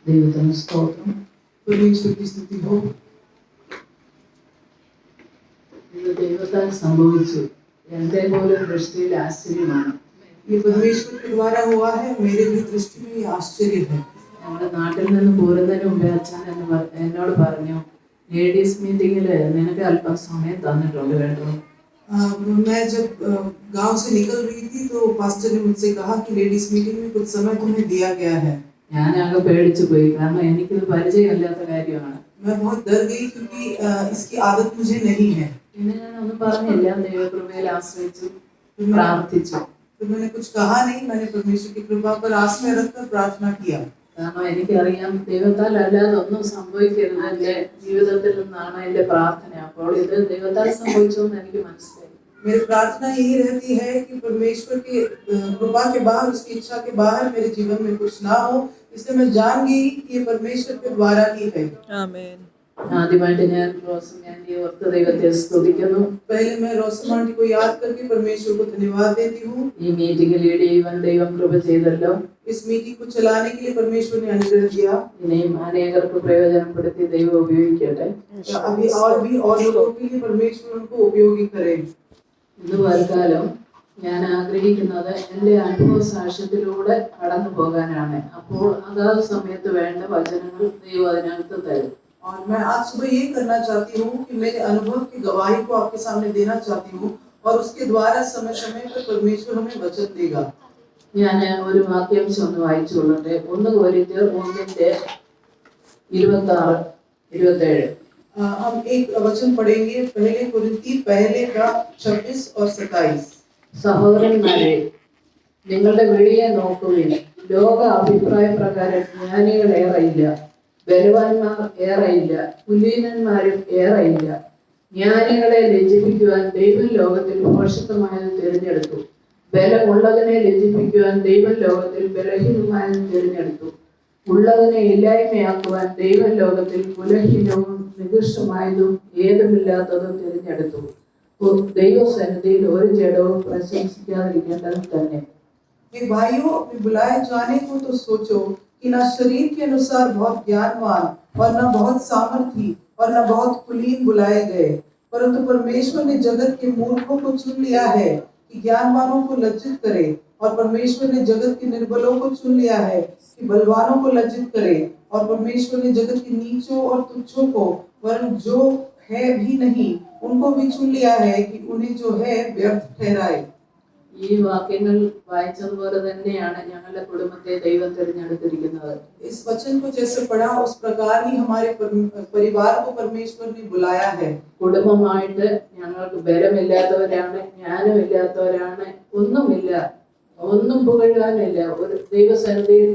ദൈവത്തിന് സ്തോത്രം. परमेश्वर की स्तुति हो। ഇത് ദൈവത്താൽ സംഭവിച്ചു. എൻ്റെ പോലും ദൃഷ്ടിയിൽ ആശ്ചര്യമാണ്. ये परमेश्वर के द्वारा हुआ है, मेरे भी दृष्टि में ये आश्चर्य है। ഞങ്ങളുടെ നാട്ടിൽ നിന്ന് പോരുന്നതിന് മുമ്പേ അച്ഛൻ എന്നോട് പറഞ്ഞു, ലേഡീസ് മീറ്റിങ്ങിൽ നിനക്ക് അല്പം സമയം തന്നിട്ടുണ്ട് കേട്ടോ. मैं जब गांव से निकल रही थी तो पास्टर ने मुझसे कहा कि लेडीज मीटिंग में कुछ समय तुम्हें दिया गया है। ഞാൻ അങ്ങ് പേടിച്ചു പോയി, കാരണം എനിക്കിത് പരിചയമില്ലാത്ത കാര്യമാണ്. मैं बहुत डर गई क्योंकि इसकी आदत मुझे नहीं है। പിന്നെ ഞാൻ ഒന്നും പറഞ്ഞില്ല, ദൈവകൃപയിൽ ആശ്രയിച്ചു പ്രാർത്ഥിച്ചു. तो मैंने कुछ कहा नहीं, मैंने परमेश्वर की कृपा पर आश्रय रखकर प्रार्थना किया। കാരണം എനിക്കറിയാം ദൈവത്താൽ അല്ലാതെ ഒന്നും സംഭവിക്കരുത് എൻ്റെ ജീവിതത്തിൽ നിന്നാണ് എൻ്റെ പ്രാർത്ഥന. അപ്പോൾ ഇത് ദൈവത്താൽ സംഭവിച്ചു എന്ന് എനിക്ക് മനസ്സിലായി. मेरी प्रार्थना यही रहती है कि परमेश्वर की कृपा के बाहर, उसकी इच्छा के बाहर मेरे जीवन में कुछ ना हो, इसलिए मैं जान गई कि ये परमेश्वर के द्वारा ही है। आमीन। ആദ്യമായിട്ട് ഞാൻ റോസം ആന്റിയെ ഓർത്ത് ദൈവത്തെ സ്തുതിക്കുന്നു. पहले मैं रोसम आंटी को याद करके परमेश्वर को धन्यवाद देती हूँ। ഈ മീറ്റിംഗ് ലീഡ് ചെയ്യുവാൻ ദൈവം കൃപ ചെയ്തല്ലോ. इस मीटिंग को चलाने के लिए परमेश्वर ने अनुग्रह दिया। ഇനിയും അനേകർക്ക് പ്രയോജനപ്പെടുത്തി ദൈവം ഉപയോഗിക്കട്ടെ. अभी और लोगों के लिए परमेश्वर उनको उपयोगी करे। ഇന്ന് വർക്കാലം ഞാൻ ആഗ്രഹിക്കുന്നത് എൻ്റെ അനുഭവ സാക്ഷ്യത്തിലൂടെ കടന്നു പോകാനാണ്. അപ്പോൾ അതാത് സമയത്ത് വേണ്ട വചനങ്ങൾ ദൈവം അതിനകത്ത് തരും. और मैं आज सुबह ये करना चाहती हूँ कि मेरे अनुभव की गवाही को आपके सामने देना चाहती हूँ और उसके द्वारा समय समय पर परमेश्वर हमें वचन देगा। ഞാൻ ഒരു വാക്യാംശം ഒന്ന് വായിച്ചുകൊള്ളട്ടെ. 1 കൊരിന്ത്യർ 1:26-27. हम एक वचन पढ़ेंगे, पहले कोरिन्थी पहले का 26 और 27। സഹോദരന്മാരെ, നിങ്ങളുടെ വെളിയെ നോക്കുവിൻ. ലോക അഭിപ്രായ പ്രകാരം ജ്ഞാനികൾ ഏറെയില്ല, ബലവാന്മാർ ഏറെയില്ല, കുലീനന്മാരും ഏറെയില്ല. ജ്ഞാനികളെ ലജ്ജിപ്പിക്കുവാൻ ദൈവം ലോകത്തിൽ ഭോഷത്വമായത് തിരഞ്ഞെടുത്തു. ബലമുള്ളതിനെ ലജ്ജിപ്പിക്കുവാൻ ദൈവം ലോകത്തിൽ ബലഹീനമായത് തിരഞ്ഞെടുത്തു. ഉള്ളതിനെ ഇല്ലായ്മയാക്കുവാൻ ദൈവം ലോകത്തിൽ ബലഹീനവും നികൃഷ്ടമായതും ഏതുമില്ലാത്തതും തിരഞ്ഞെടുത്തു. ദൈവസന്നിധിയിൽ ഒരു ജഡവും പ്രശംസിക്കാതിരിക്കേണ്ടത് തന്നെ. भाइयों, अपने बुलाए जाने को तो सोचो कि न शरीर के अनुसार बहुत ज्ञानवान और न बहुत सामर्थी और न बहुत कुलीन बुलाए गए, परंतु परमेश्वर ने जगत के मूर्खों को चुन लिया है कि ज्ञानवानों को लज्जित करे, और परमेश्वर ने जगत के निर्बलों को चुन लिया है कि बलवानों को लज्जित करे, और परमेश्वर ने जगत के नीचों और तुच्छों को, वरन जो है भी नहीं उनको भी चुन लिया है कि उन्हें जो है व्यर्थ ठहराए। ഈ വാക്യങ്ങൾ വായിച്ചതുപോലെ തന്നെയാണ് ഞങ്ങളുടെ കുടുംബത്തെ ദൈവം തിരഞ്ഞെടുത്തിരിക്കുന്നത്. इस वचन को जैसे पढ़ा उस प्रकार ही हमारे परिवार को परमेश्वर ने बुलाया है। കുടുംബമായിട്ട് ഞങ്ങൾക്ക് ബലമില്ലാത്തവരാണ്, ജ്ഞാനമില്ലാത്തവരാണ്, ഒന്നുമില്ല, ഒന്നും പുകഴുവാനില്ല, ഒരു ദൈവസന്നിധിയിൽ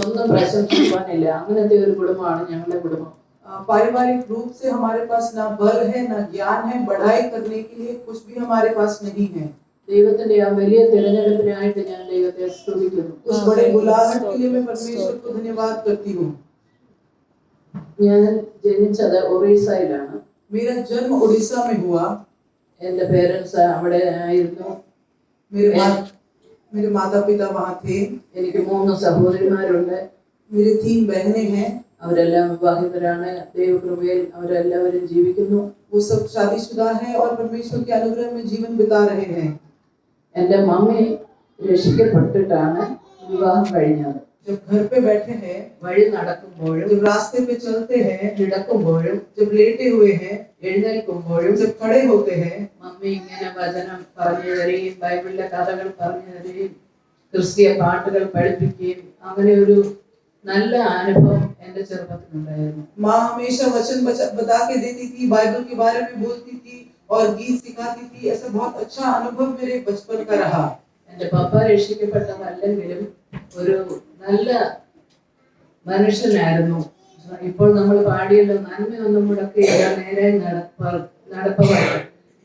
ഒന്നും പ്രശംസിക്കുവാനില്ല. അങ്ങനത്തെ ഒരു കുടുംബമാണ് ഞങ്ങളുടെ കുടുംബം. पारिवारिक रूप से हमारे पास ना बल है, ना ज्ञान है, बढ़ाई करने के लिए कुछ भी हमारे पास नहीं है। ദൈവത്തിന്റെ ആ വലിയ തിരഞ്ഞെടുപ്പിനായിട്ട് ഞാൻ ദൈവത്തെ സ്തുതിക്കുന്നു. उस बड़े बुलाहट के लिए मैं परमेश्वर को धन्यवाद करती हूँ। ഞാൻ ജനിച്ചത് ഒറീസയിലാണ്. मेरा जन्म उड़ीसा में हुआ। എൻ്റെ പേരൻസ് അവിടെ ആയിരുന്നു. मेरे माता पिता वहाँ थे। എനിക്ക് 3 സഹോദരിമാരുണ്ട്. मेरे 3 बहनें हैं। അവരെല്ലാം വിവാഹിതരാണ്. ദൈവകൃപയിൽ അവരെല്ലാവരും ജീവിക്കുന്നു. वो सब शादीशुदा हैं और परमेश्वर के अनुग्रह में जीवन बिता रहे हैं। എൻ്റെ മമ്മി രക്ഷിക്കപ്പെട്ടിട്ടാണ് വിവാഹം കഴിഞ്ഞത്. जब घर पे बैठे हैं, വഴി നടക്കുമ്പോഴും, जब रास्ते पे चलते हैं, കിടക്കുമ്പോഴും, जब लेटे हुए हैं, എഴുന്നേൽക്കുമ്പോഴും जब खड़े होते हैं, മമ്മി ഇങ്ങനെ വചനം പറഞ്ഞു തരികയും ബൈബിളിലെ കഥകൾ പറഞ്ഞു തരികയും ക്രിസ്തീയ പാട്ടുകൾ പഠിപ്പിക്കുകയും അങ്ങനെ ഒരു നല്ല അനുഭവം എൻ്റെ ചെറുപ്പത്തിലുണ്ടായിരുന്നു. माँ हमेशा वचन बता के देती थी, बाइबल के बारे में बोलती थी और गीत सिखाती थी। ऐसा बहुत अच्छा अनुभव मेरे बचपन का रहा। എൻ്റെ പപ്പ രക്ഷിക്കപ്പെട്ടതല്ലെങ്കിലും ഒരു നല്ല മനുഷ്യനായിരുന്നു. ഇപ്പോൾ നമ്മൾ പാടിയല്ലോ, നന്മയൊന്നും മുടക്കിയില്ല നേരെ നടപ്പവർ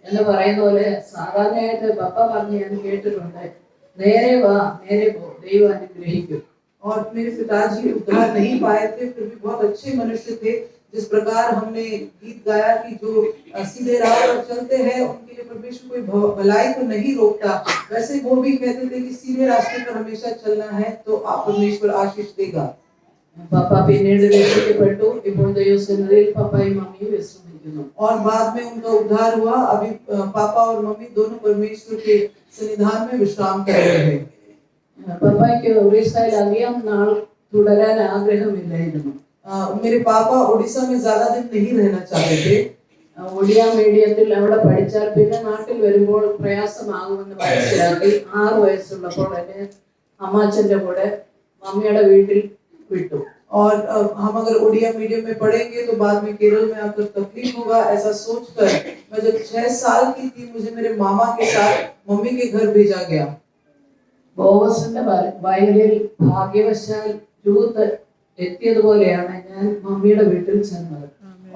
എന്ന് പറയുന്ന പോലെ സാധാരണയായിട്ട് പപ്പ പറഞ്ഞ് ഞാൻ കേട്ടിട്ടുണ്ട്, നേരെ വാ നേരെ പോ, ദൈവം അനുഗ്രഹിക്കും. और मेरे पिताजी उद्धार नहीं पाए थे, फिर भी बहुत अच्छे मनुष्य थे। जिस प्रकार हमने गीत गाया कि जो सीधे राह पर चलते हैं उनके लिए परमेश्वर कोई भलाई को नहीं रोकता, वैसे वो भी कहते थे कि सीधे रास्ते पर हमेशा चलना है तो आप परमेश्वर आशीष देगा। പപ്പ പിന്നീട് രക്ഷിക്കപ്പെട്ടു. ഇപ്പോൾ ദൈവസന്നിധിയിൽ പപ്പയും മമ്മിയും വിശ്രമിക്കുന്നു. और बाद में उनका उद्धार हुआ। अभी पापा और मम्मी दोनों परमेश्वर के सन्निधान में विश्राम कर रहे हैं। പപ്പയ്ക്ക് ഒറീസയിൽ അധികം നാൾ തുടരാൻ ആഗ്രഹമില്ലായിരുന്നു. मेरे पापा उड़ीसा में ज्यादा दिन नहीं रहना चाहते थे। ഒഡിയ മീഡിയത്തിൽ അവിടെ പഠിച്ചാൽ പിന്നെ നാട്ടിൽ വരുമ്പോൾ പ്രയാസമാകുമെന്ന് മനസ്സിലാക്കി 6 വയസ്സുള്ളപ്പോൾ എന്നെ അമ്മാച്ചന്റെ കൂടെ മമ്മിയുടെ വീട്ടിൽ വിട്ടു. और हम अगर उड़िया मीडियम में पढ़ेंगे तो बाद में केरल में आकर तकलीफ होगा, ऐसा सोचकर मैं जब 6 साल की थी मुझे मेरे मामा के साथ मम्मी के घर भेजा गया। ബോവസിന്റെ വയലിൽ ഭാഗ്യവശാൽ രൂത്ത് എത്തിയതുപോലെയാണ് ഞാൻ മമ്മിയുടെ വീട്ടിൽ ചെന്നത്.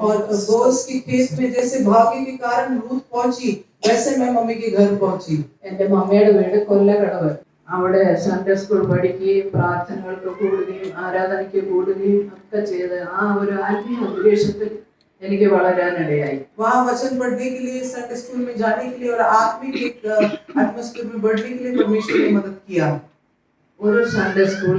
और बोस की खेत में जैसे भाग्य के कारण रूथ पहुंची, वैसे मैं मम्मी के घर पहुंची। എന്റെ മമ്മിയുടെ വീട് കൊല്ലകടവ്. അവിടെ സൺഡേ സ്കൂൾ പഠിക്കുകയും പ്രാർത്ഥനകൾക്ക് കൂടുകയും ആരാധനയ്ക്ക് കൂടുകയും ഒക്കെ ചെയ്ത് ആ ഒരു ആത്മീയ അന്തരീക്ഷത്തിൽ എനിക്ക് വളരാനിടയായി. वहाँ वचन पढ़ने के लिए, संडे स्कूल में जाने के लिए और आत्मिक एटमॉस्फेयर में बढ़ने के लिए परमेश्वर ने मदद किया। ഒരു Sunday school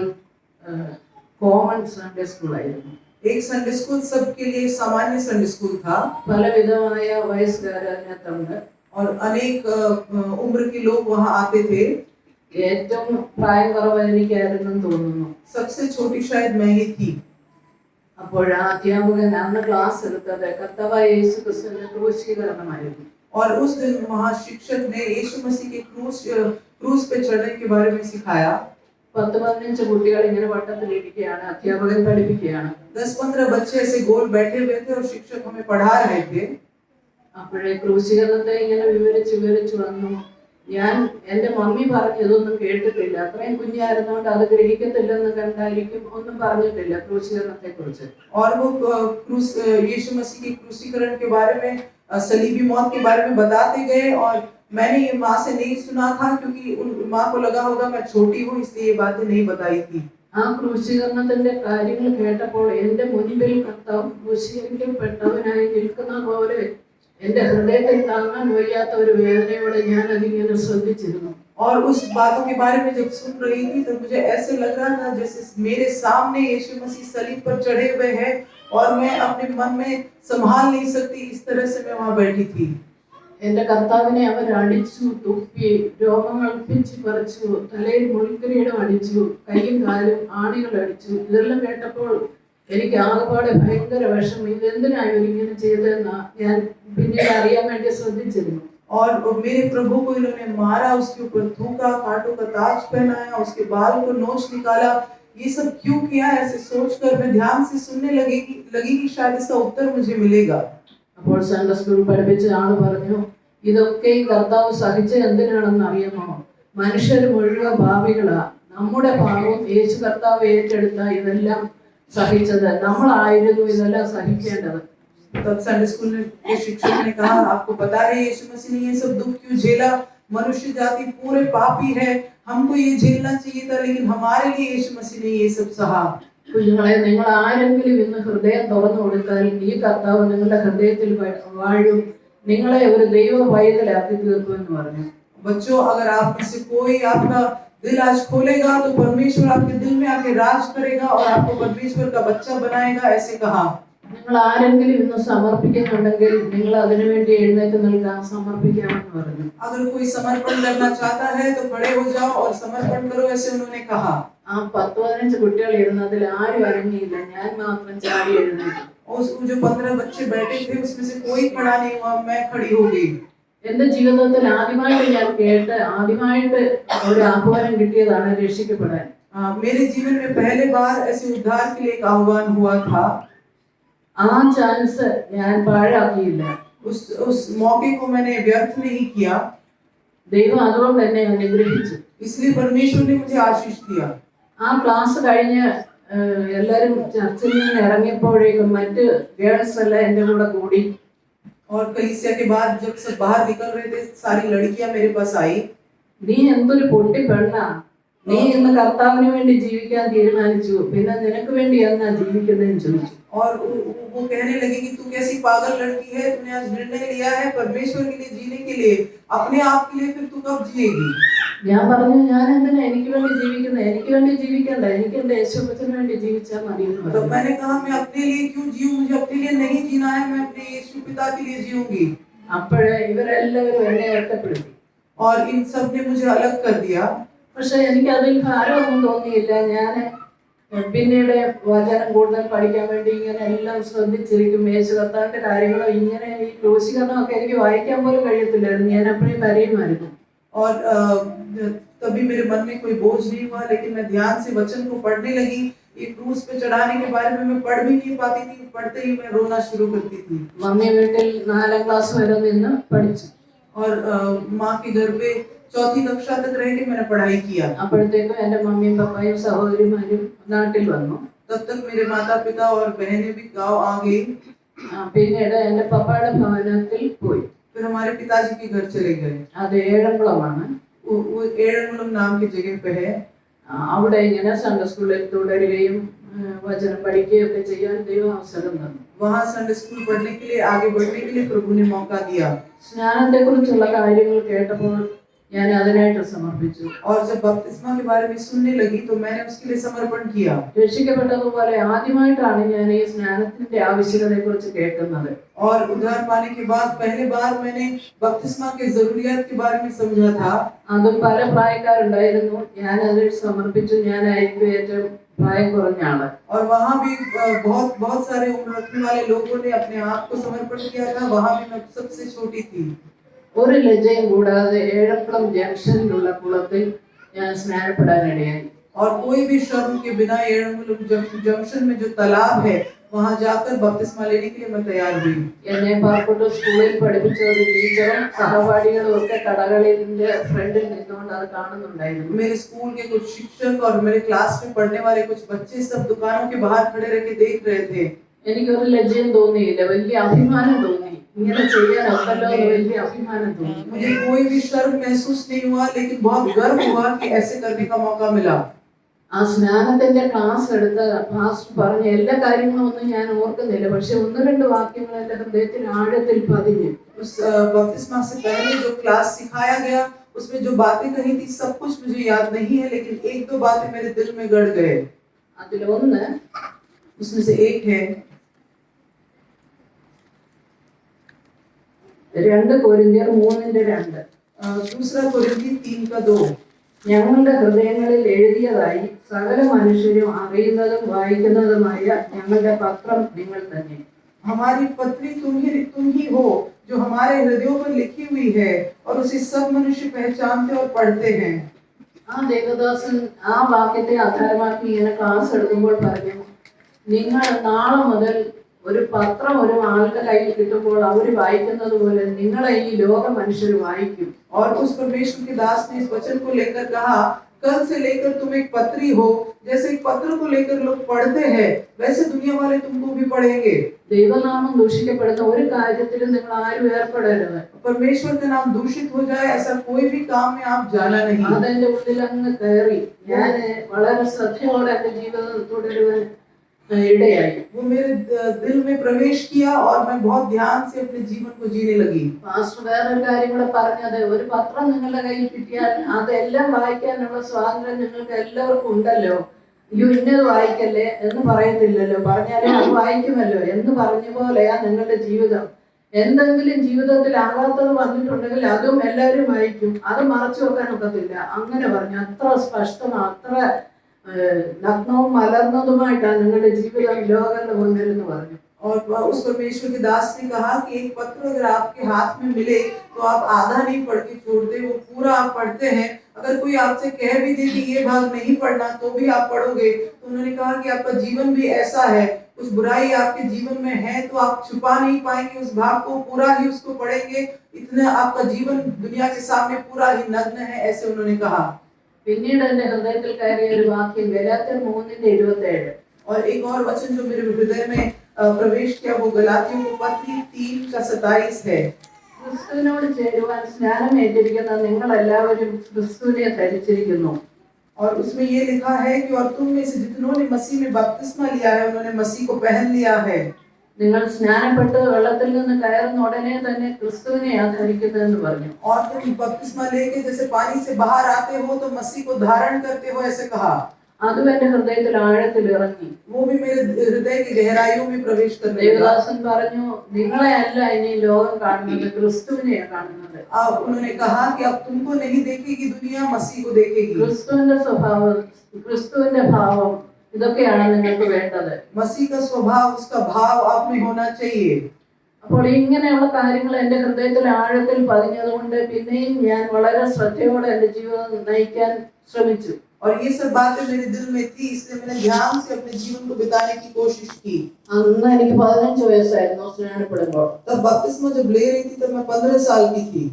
common Sunday school ആയിരുന്നു. एक संडे स्कूल सबके लिए सामान्य संडे स्कूल था। പലവിധമായ വയസ്സുകാർ അതിനകത്തുണ്ട്. और अनेक उम्र के लोग वहाँ आते थे। ഏറ്റവും പ്രായം കുറവ് എനിക്കായിരുന്നെന്ന് തോന്നുന്നു. सबसे छोटी शायद मैं ही थी। അപ്പോൾ ആ അധ്യാപകൻ അന്ന് ക്ലാസ് എടുത്തത് കർത്താവായ യേശു ക്രിസ്തുവിന്റെ ക്രൂശീകരണമായിരുന്നു. और उस दिन वहाँ शिक्षक ने यीशु मसीह के क्रूस पे चढ़ने के बारे में सिखाया। 10-15 കുട്ടികൾ ഇങ്ങനെ വട്ടത്തിലിരിക്കുകയാണ്, അധ്യാപകൻ പഠിപ്പിക്കുകയാണ്. 10-15 बच्चे ऐसे गोल बैठे हुए थे और शिक्षक हमें पढ़ा रहे थे। അപ്പോഴേ ക്രൂശീകരണത്തെ ഇങ്ങനെ വിവരിച്ചു വന്നു. ഞാൻ എന്റെ മമ്മി പറഞ്ഞതൊന്നും കേട്ടിട്ടില്ല. അത്രയും കുഞ്ഞായിരുന്നോണ്ട് അത് ഗ്രഹിക്കത്തില്ലെന്ന് കണ്ടായിരിക്കും ഒന്നും പറഞ്ഞിട്ടില്ല ക്രൂശീകരണത്തെ കുറിച്ച്. और वो क्रूस यीशु मसीह के क्रूसीकरण के बारे में, सलीबी मौत के बारे में बताते गए और मैंने ये माँ से नहीं सुना था क्योंकि उन माँ को लगा होगा मैं छोटी हूँ इसलिए ये बातें नहीं बताई थी। ആ ക്രൂശീകരണത്തിന്റെ കാര്യങ്ങൾ കേട്ടപ്പോൾ എന്റെ മുൻപിൽ കർത്താവ് ക്രൂശീകരിക്കപ്പെട്ടവനായി നിൽക്കുന്ന പോലെ എന്റെ ഹൃദയത്തിൽ താങ്ങാൻ വയ്യാത്ത ഒരു വേദനയോടെ ഞാൻ അതിങ്ങനെ ശ്രദ്ധിച്ചിരുന്നു. और उस बातों के बारे में जब सुन रही थी तो मुझे ऐसे लग रहा था जैसे मेरे सामने यीशु मसीह सलीब पर चढ़े हुए हैं और मैं अपने मन में संभाल नहीं सकती, इस तरह से मैं वहाँ बैठी थी। എന്റെ കർത്താവിനെ അവർ അടിച്ചു, തുപ്പി, രോമങ്ങൾ പിച്ചി പറിച്ചു, തലയിൽ മുൾക്കിരീടം അടിച്ചു, കൈയും കാലും ആണികൾ അടിച്ചു. ഇതെല്ലാം കേട്ടപ്പോൾ എനിക്ക് ആകെപ്പാടെ ഭയങ്കര വിഷമം. ഇതെന്തിനാണ് ഇവരിങ്ങനെ ചെയ്തതെന്ന് ഞാൻ പിന്നീട് അറിയാൻ വേണ്ടി ശ്രദ്ധിച്ചിരുന്നു. और मेरे प्रभु को इन्होंने मारा, उसके ऊपर थूका, कांटों का ताज पहनाया, उसके बाल को नोच निकाला, ये सब क्यों किया? ऐसे सोचकर मैं ध्यान से सुनने लगी कि शायद इसका उत्तर मुझे मिलेगा। അപ്പോൾ സൺഡേ സ്കൂൾ പഠിപ്പിച്ച ആള് പറഞ്ഞു, ഇതൊക്കെ ഈ കർത്താവ് സഹിച്ചത് എന്തിനാണെന്ന് അറിയാമോ? മനുഷ്യർ മുഴുവൻ പാപികളാ. നമ്മുടെ പാപവും യേശു കർത്താവ് ഏറ്റെടുത്ത ഇതെല്ലാം സഹിച്ചത് നമ്മളായിരുന്നു ഇതെല്ലാം സഹിക്കേണ്ടത്. तब संडे स्कूल के शिक्षक ने कहा, आपको पता है यीशु मसीह ने ये सब दुख क्यों झेला? मनुष्य जाति पूरे पापी है, हमको ये झेलना चाहिए था, लेकिन हमारे लिए यीशु मसीह ने ये सब सहा। കുഞ്ഞുങ്ങളെ, നിങ്ങൾ ആരെങ്കിലും ഇന്ന് ഹൃദയം തുറന്നു കൊടുത്താൽ ഈ കർത്താവ് നിങ്ങളുടെ ഹൃദയത്തിൽ വാഴും, നിങ്ങളെ ഒരു ദൈവ പൈതലാക്കി തീർക്കുമെന്ന് പറഞ്ഞു. बच्चों, अगर आप में से कोई आपका दिल आज खोलेगा तो परमेश्वर आपके दिल में आके राज करेगा और आपको परमेश्वर का बच्चा बनाएगा, ऐसे कहा। നിങ്ങൾ ആരെങ്കിലും ഇന്ന് സമർപ്പിക്കുന്നുണ്ടെങ്കിൽ നിങ്ങൾ അതിനുവേണ്ടി എഴുന്നേറ്റ് നിൽക്കാൻ സമർപ്പിക്കാമെന്ന് പറഞ്ഞു. अगर कोई समर्पण करना चाहता है तो खड़े हो जाओ और समर्पण करो, ऐसे उन्होंने कहा। ആ 10-15 കുട്ടികൾ ഇരുന്നതിൽ ആരും അനങ്ങിയില്ല. ഞാൻ മാത്രം ചാടി എഴുന്നേറ്റു. उस जो 15 बच्चे बैठे थे उसमें से कोई खड़ा नहीं हुआ, मैं खड़ी हो गई। എന്റെ ജീവിതത്തിൽ ആദ്യമായിട്ട് ഞാൻ ആദ്യമായിട്ട് ഒരു ആഹ്വാനം കിട്ടിയതാണ് രക്ഷിക്കപ്പെടാൻ. मेरे जीवन में पहले बार ऐसे उद्धार के लिए एक आह्वान हुआ था। ആ ചാൻസ് ഞാൻ പാഴാക്കിയില്ല. उस मौके को मैंने व्यर्थ नहीं किया। ദൈവം അതുകൊണ്ട് എന്നെ അനുഗ്രഹിച്ചു. इसलिए परमेश्वर ने मुझे आशीष दिया। ആ ക്ലാസ് കഴിഞ്ഞ് എല്ലാവരും ചർച്ചിൽ നിന്ന് ഇറങ്ങിയപ്പോഴേക്കും മറ്റ് ഗേൾസ് എല്ലാം എന്റെ കൂടെ കൂടി. और कलीसिया के बाद जब सब बाहर निकल रहे थे, सारी लड़कियां मेरे पास आई। നീ എന്തൊരു പൊട്ടി പെണ്ണാ, നീ ഇന്ന് കർത്താവിന് വേണ്ടി ജീവിക്കാൻ തീരുമാനിച്ചു, പിന്നെ നിനക്ക് വേണ്ടി എന്നാ ജീവിക്കുന്നതെന്ന് ചോദിച്ചു. और वो कहने लगे कि तू कैसी पागल लड़की है, तूने आज निर्णय लिया है परमेश्वर के लिए जीने के लिए, अपने आप के लिए, फिर तू कब जिएगी? ഞാൻ പറഞ്ഞു ഞാൻ എന്തിനാ എനിക്ക് വേണ്ടി ജീവിക്കുന്നത്, എനിക്ക് വേണ്ടി ജീവിക്കണ്ട, എനിക്ക് എന്റെ യേശുപ്പച്ചന് വേണ്ടി ജീവിച്ചാൽ മതി എന്ന് तो പറഞ്ഞു. मैंने कहा मैं अपने लिए क्यों जीऊं, मुझे अपने लिए नहीं जीना है, मैं अपने यीशु पिता के लिए जीऊंगी. അപ്പോഴേ ഇവരെല്ലാവരും എന്നെ ഒറ്റപ്പെടുത്തി. और इन सब ने मुझे अलग कर दिया. പക്ഷെ എനിക്ക് അതിൽ ഭാരമൊന്നും തോന്നിയില്ല. ഞാൻ പിന്നീട് വചനം കൂടുതൽ പഠിക്കാൻ വേണ്ടി ഇങ്ങനെ എല്ലാം ശ്രദ്ധിച്ചിരിക്കും. യേശു കർത്താവിന്റെ കാര്യങ്ങളോ ഇങ്ങനെ ഈ ക്രൂശീകരണമൊക്കെ എനിക്ക് വായിക്കാൻ പോലും കഴിയത്തില്ലായിരുന്നു. ഞാൻ അപ്പോഴും കരയുമായിരുന്നു. और तभी मेरे मन में कोई बोझ नहीं हुआ, लेकिन मैं ध्यान से वचन को पढ़ने लगी. ये क्रूस पे चढ़ाने के बारे में मैं पढ़ भी नहीं पाती थी, पढ़ते ही मैं रोना शुरू करती थी. മമ്മി വീട്ടിൽ 4ാം ക്ലാസ് വരെ നിന്ന് പഠിച്ചു. और माँ के घर पे 4वीं कक्षा तक रह के मैंने पढ़ाई किया. അപ്പോഴത്തേക്കും എൻ്റെ മമ്മിയും പപ്പായും സഹോദരിമാരും നാട്ടിൽ വന്നു. तब तक मेरे माता पिता और बहनें भी गांव आ गई. പിന്നീട് എൻ്റെ പപ്പയുടെ ഭവനത്തിൽ പോയി. फिर हमारे पिताजी के घर चले गए. അത് ഏഴംകുളമാണ്. वो एड़ंगुलम नाम की जगह पे है. അവിടെ ഇങ്ങനെ സൺഡേ സ്കൂളിൽ തുടരുകയും വചനം പഠിക്കുകയും ഒക്കെ ചെയ്യാൻ ദൈവം അവസരം തന്നു. वहाँ संडे स्कूल पढ़ने के लिए, आगे बढ़ने के लिए प्रभु ने मौका दिया. സ്നാനത്തെ കുറിച്ചുള്ള കാര്യങ്ങൾ കേട്ടപ്പോൾ ഞാൻ അതിനായിട്ട് സമർപ്പിച്ചു. और जब बपतिस्मा के बारे में सुनने लगी तो मैंने उसके लिए समर्पण किया. രക്ഷിക്കപ്പെട്ടതുപോലെ ആദ്യമായിട്ടാണ് ഞാൻ ഈ സ്നാനത്തിന്റെ ആവശ്യകതയെ കുറിച്ച് കേൾക്കുന്നത്. और उद्धार पाने के बाद पहली बार मैंने बपतिस्मा के जरूरियात के बारे में समझा था. അതും പല പ്രായക്കാരുണ്ടായിരുന്നു. ഞാൻ അതിൽ സമർപ്പിച്ചു. ഞാനായിരിക്കും ഏറ്റവും പ്രായം കുറഞ്ഞ ആള്. और वहाँ भी बहुत सारे उम्र रखने वाले लोगों ने अपने आप को समर्पण किया था. वहाँ भी मैं सबसे छोटी थी. ഒരു ലജ്ജയും കൂടാതെ ഏഴംകുളം ജംഗ്ഷനിലുള്ള കുളത്തിൽ ഞാൻ സ്നാനപ്പെടാനിടയായി. और कोई भी शर्म के बिना एड़ंगुलम जंक्शन में जो तालाब है वहाँ जाकर बपतिस्मा लेने के लिए मैं तैयार हुई. എന്നെ പാർക്കോട്ട് സ്കൂളിൽ പഠിപ്പിച്ച ഒരു ടീച്ചറും സഹപാഠികളും ഒക്കെ കടകളിന്റെ ഫ്രണ്ടിൽ നിന്നുകൊണ്ട് അത് കാണുന്നുണ്ടായിരുന്നു. मेरे स्कूल के कुछ शिक्षक और मेरे क्लास में पढ़ने वाले कुछ बच्चे सब दुकानों के बाहर खड़े रह के देख रहे थे. എനിക്കൊരു ലജ്ജയും തോന്നിയില്ല, വലിയ അഭിമാനം തോന്നി. ഇങ്ങനെ ചെയ്യാൻ ഒക്കല്ലോ എന്ന് വലിയ അഭിമാനം തോന്നി. मुझे कोई भी शर्म महसूस नहीं हुआ, लेकिन बहुत गर्व हुआ कि ऐसे करने का मौका मिला. ആ സ്നാനത്തിന്റെ ക്ലാസ് എടുത്ത പാസ്റ്റർ പറഞ്ഞ എല്ലാ കാര്യങ്ങളും ഒന്നും ഞാൻ ഓർക്കുന്നില്ല. പക്ഷെ 1-2 വാക്യങ്ങൾ എന്റെ ഹൃദയത്തിൽ ആഴത്തിൽ പതിഞ്ഞു. उस बपतिस्मा से पहले जो क्लास सिखाया गया उसमें जो बातें कही थी सब कुछ मुझे याद नहीं है, लेकिन 1-2 बातें मेरे दिल में गड़ गए. അതിലൊന്ന്, उसमें से एक है 2 കൊരിന്ത്യർ 3:2. दूसरा कोरिन्थी 3:2. ഞങ്ങളുടെ ഹൃദയങ്ങളിൽ എഴുതിയതായി സകല മനുഷ്യരും അറിയുന്നതും വായിക്കുന്നതുമായ ഞങ്ങളുടെ പത്രം നിങ്ങൾ തന്നെ. हमारी पत्री तुम ही हो, जो हमारे हृदयों पर लिखी हुई है और उसे सब मनुष्य पहचानते और पढ़ते हैं. ആ ദേവദാസൻ ആ വാക്യത്തെ ആധാരമാക്കി ഇങ്ങനെ ക്ലാസ് എടുക്കുമ്പോൾ പറഞ്ഞു, നിങ്ങൾ നാളെ മുതൽ ഒരു പത്രം ഒരു ആളുടെ കയ്യിൽ കിട്ടുമ്പോൾ അവർ വായിക്കുന്നത് പോലെ നിങ്ങളെ ഈ ലോക മനുഷ്യർ വായിക്കും. और उस परमेश्वर के दास ने इस वचन को लेकर कहा, कल से लेकर तुम एक पत्री हो, जैसे एक पत्र को लेकर लोग पढ़ते हैं वैसे दुनिया वाले तुमको भी पढ़ेंगे. ദൈവനാമം ദൂഷിക്കപ്പെടുന്ന ഒരു കാര്യത്തിലും നിങ്ങൾ ആരും ഏർപ്പെടരുത്. परमेश्वर का नाम दूषित हो जाए ऐसा कोई भी काम में आप जाना नहीं. അതെന്റെ ഉള്ളിൽ അങ്ങ് കയറി. ഞാൻ വളരെ ശ്രദ്ധയോടെ എന്റെ ജീവിതം തുടരുവാൻ ഇടയായി. वो मेरे दिल में प्रवेश किया और मैं बहुत ध्यान से अपने जीवन को जीने लगी. പാസ്റ്റർ വേറൊരു കാര്യം കൂടെ പറഞ്ഞത്, ഒരു പത്രം നിങ്ങളുടെ കയ്യിൽ കിട്ടിയാൽ അതെല്ലാം വായിക്കാനുള്ള സ്വാതന്ത്ര്യം നിങ്ങൾക്ക് എല്ലാവർക്കും ഉണ്ടല്ലോ. ഇന്നത് വായിക്കല്ലേ എന്ന് പറയത്തില്ലല്ലോ, പറഞ്ഞാലേ അത് വായിക്കുമല്ലോ എന്ന് പറഞ്ഞ പോലെയാ നിങ്ങളുടെ ജീവിതം. എന്തെങ്കിലും ജീവിതത്തിൽ ആകാത്തത് വന്നിട്ടുണ്ടെങ്കിൽ അതും എല്ലാവരും വായിക്കും, അത് മറച്ചു വെക്കാൻ ഒക്കത്തില്ല. അങ്ങനെ പറഞ്ഞു. അത്ര സ്പഷ്ടമാണ്, അത്ര നഗ്നവും മലർന്നതുമായിട്ടാണ് നിങ്ങളുടെ ജീവിതം ലോകങ്ങളുടെ മുന്നിൽ എന്ന് പറഞ്ഞു. और उस परमेश्वर के दास ने कहा कि एक पत्र अगर आपके हाथ में मिले तो आप आधा नहीं पढ़ के छोड़ते, वो पूरा आप पढ़ते हैं. अगर कोई आपसे कह भी दे कि ये भाग नहीं पढ़ना तो भी आप पढ़ोगे. तो उन्होंने कहा कि आपका जीवन भी ऐसा है, कुछ बुराई आपके जीवन में है तो आप छुपा नहीं पाएंगे उस भाग को, पूरा ही उसको पढ़ेंगे. इतना आपका जीवन दुनिया के सामने पूरा ही नग्न है, ऐसे उन्होंने कहा. പിന്നീട് എന്റെ ഹൃദയത്തിൽ കയറിയ ഒരു വാക്യം ഗലാത്യർ 3:27. और एक और वचन जो मेरे हृदय में प्रवेश किया वो गलातियों को पत्री 3:27 है. ക്രിസ്തുവിനോട് ചേരുവാൻ സ്നാനം ഏറ്റിരിക്കുന്ന നിങ്ങൾ എല്ലാവരും ക്രിസ്തുവിനെ ധരിച്ചിരിക്കുന്നു. और उसमें ये लिखा है कि और तुम में से जितनों ने मसीह में बपतिस्मा लिया है उन्होंने मसीह को पहन लिया है. നിങ്ങൾ സ്നാനപ്പെട്ട് വെള്ളത്തിൽ നിന്ന് കയറുന്ന ഉടനെ തന്നെ ക്രിസ്തുവിനെയാ ധരിക്കുന്നതെന്ന് പറഞ്ഞു. और तुम बपतिस्मा लेके जैसे पानी से बाहर आते हो तो मसीह को धारण करते हो, ऐसे कहा। അതും എന്റെ ഹൃദയത്തിൽ ആഴത്തിൽ ഇറങ്ങി. वो भी मेरे हृदय की गहराइयों में प्रवेश करने लगा। ദേവദാസൻ പറഞ്ഞു, നിങ്ങളെ അല്ല ഇനി ലോകം കാണുന്നത്, ക്രിസ്തുവിനെയാ കാണുന്നത്. अब उन्होंने कहा कि अब तुमको नहीं देखेगी दुनिया, मसीह को देखेगी। ക്രിസ്തുവിന്റെ സ്വഭാവം, ക്രിസ്തുവിന്റെ ഭാവം, ഇതൊക്കെയാണ് നിങ്ങൾക്ക് വേണ്ടത്. मसीह का स्वभाव, उसका भाव आप में होना चाहिए। അപ്പോൾ ഇങ്ങനെയുള്ള കാര്യങ്ങൾ എന്റെ ഹൃദയത്തിൽ ആഴത്തിൽ പതിഞ്ഞതുകൊണ്ട് പിന്നെയും ഞാൻ വളരെ ശ്രദ്ധയോടെ എന്റെ ജീവിതം നയിക്കാൻ ശ്രമിച്ചു. और ये सब बातें मेरे दिल में थी, इसलिए मैंने ध्यान से अपने जीवन को बिताने की कोशिश की। അന്ന് എനിക്ക് 15 വയസ്സായിരുന്നു സ്നാനപ്പെടുമ്പോൾ. तब बपतिस्मा जब ले रही थी तब मैं 15 साल की थी।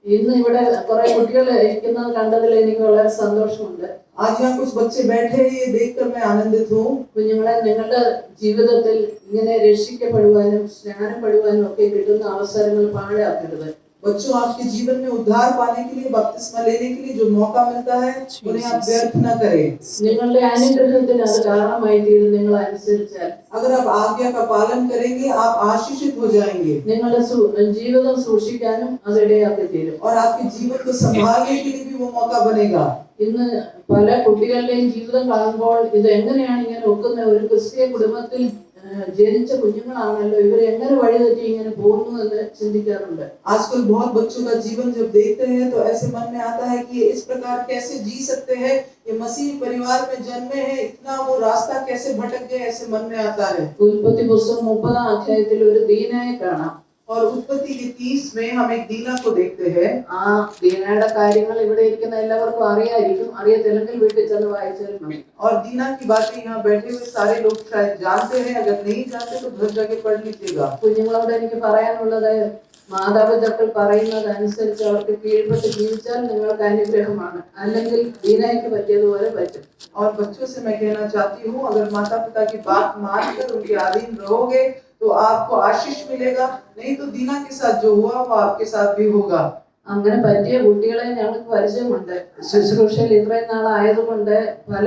ഇന്ന് ഇവിടെ കുറെ കുട്ടികൾ ഇരിക്കുന്നത് കണ്ടതിൽ എനിക്ക് വളരെ സന്തോഷമുണ്ട്. आज यहाँ कुछ बच्चे बैठे हैं, ये देखकर मैं आनंदित हूँ। കുഞ്ഞുങ്ങളെ, നിങ്ങളുടെ ജീവിതത്തിൽ ഇങ്ങനെ രക്ഷിക്കപ്പെടുവാനും സ്നാനപ്പെടുവാനും ഒക്കെ കിട്ടുന്ന അവസരങ്ങൾ പാഴാക്കരുത്. बच्चों, आपके जीवन में उद्धार पाने के लिए, बपतिस्मा लेने के लिए जो मौका मिलता है उन्हें आप व्यर्थ न करें। നിങ്ങളുടെ അനുഗ്രഹത്തിന് അത് കാരണമായി തീരും നിങ്ങൾ അനുസരിച്ചാൽ. अगर आप आज्ञा का पालन करेंगे आप आशीषित हो जाएंगे നിങ്ങളുടെ ജീവിതം സൂക്ഷിക്കാനും അത് ഇടയാക്കി തീരും. और आपके जीवन को संभालने के लिए भी वो मौका बनेगा। ഇന്ന് പല കുട്ടികളുടെയും ജീവിതം കാണുമ്പോൾ ഇത് എങ്ങനെയാണ് ഇങ്ങനെ ഒക്കുന്ന, ഒരു ക്രിസ്തീയ കുടുംബത്തിൽ ജനിച്ച കുഞ്ഞുങ്ങളാണല്ലോ, ഇവർ എങ്ങനെ വഴിതെറ്റി ഇങ്ങനെ പോകുന്നു എന്ന് ചിന്തിക്കാറുണ്ട്. आजकल बहुत बच्चों का जीवन जब देखते हैं तो ऐसे मन में आता है कि ये इस प्रकार कैसे जी सकते हैं, ये मसीह परिवार में जन्मे हैं, इतना वो रास्ता कैसे भटक गए, ऐसे मन में आता है। ഉൽപ്പത്തി പുസ്തകം 30-ാം അധ്യായത്തിൽ ഒരു ദീനയെ കാണാം. और उत्पत्ति के 30 में हम एक दीना को देखते हैं। ആ ദീനയുടെ കാര്യങ്ങൾ ഇവിടെ ഇരിക്കുന്ന എല്ലാവർക്കും അറിയായിരിക്കും. അറിയത്തില്ലെങ്കിൽ വീട്ടിൽ ചെന്ന് വായിച്ചാൽ മതി. और दीना की बातें यहाँ बैठे हुए सारे लोग शायद जानते हैं, अगर नहीं जानते तो घर जाके पढ़ लीजिएगा। കുഞ്ഞുങ്ങളോട് എനിക്ക് പറയാനുള്ളത്, മാതാപിതാക്കൾ പറയുന്നത് അനുസരിച്ച് അവർക്ക് കീഴ്പ്പെട്ട് ജീവിച്ചാൽ നിങ്ങൾക്ക് അനുഗ്രഹമാണ്, അല്ലെങ്കിൽ ദീനയ്ക്ക് പറ്റിയതുപോലെ പറ്റും. और बच्चों से मैं कहना चाहती हूँ, अगर माता पिता की बात मानकर उनके अधीन रहोगे तो आपको आशीष मिलेगा, नहीं तो दीना के साथ जो हुआ वो आपके साथ भी होगा। അങ്ങനെ പറ്റിയ കുട്ടികളെ ഞങ്ങൾക്ക് പരിചയമുണ്ട്. ശുശ്രൂഷയിൽ ഇത്രയും നാളായതുകൊണ്ട് പല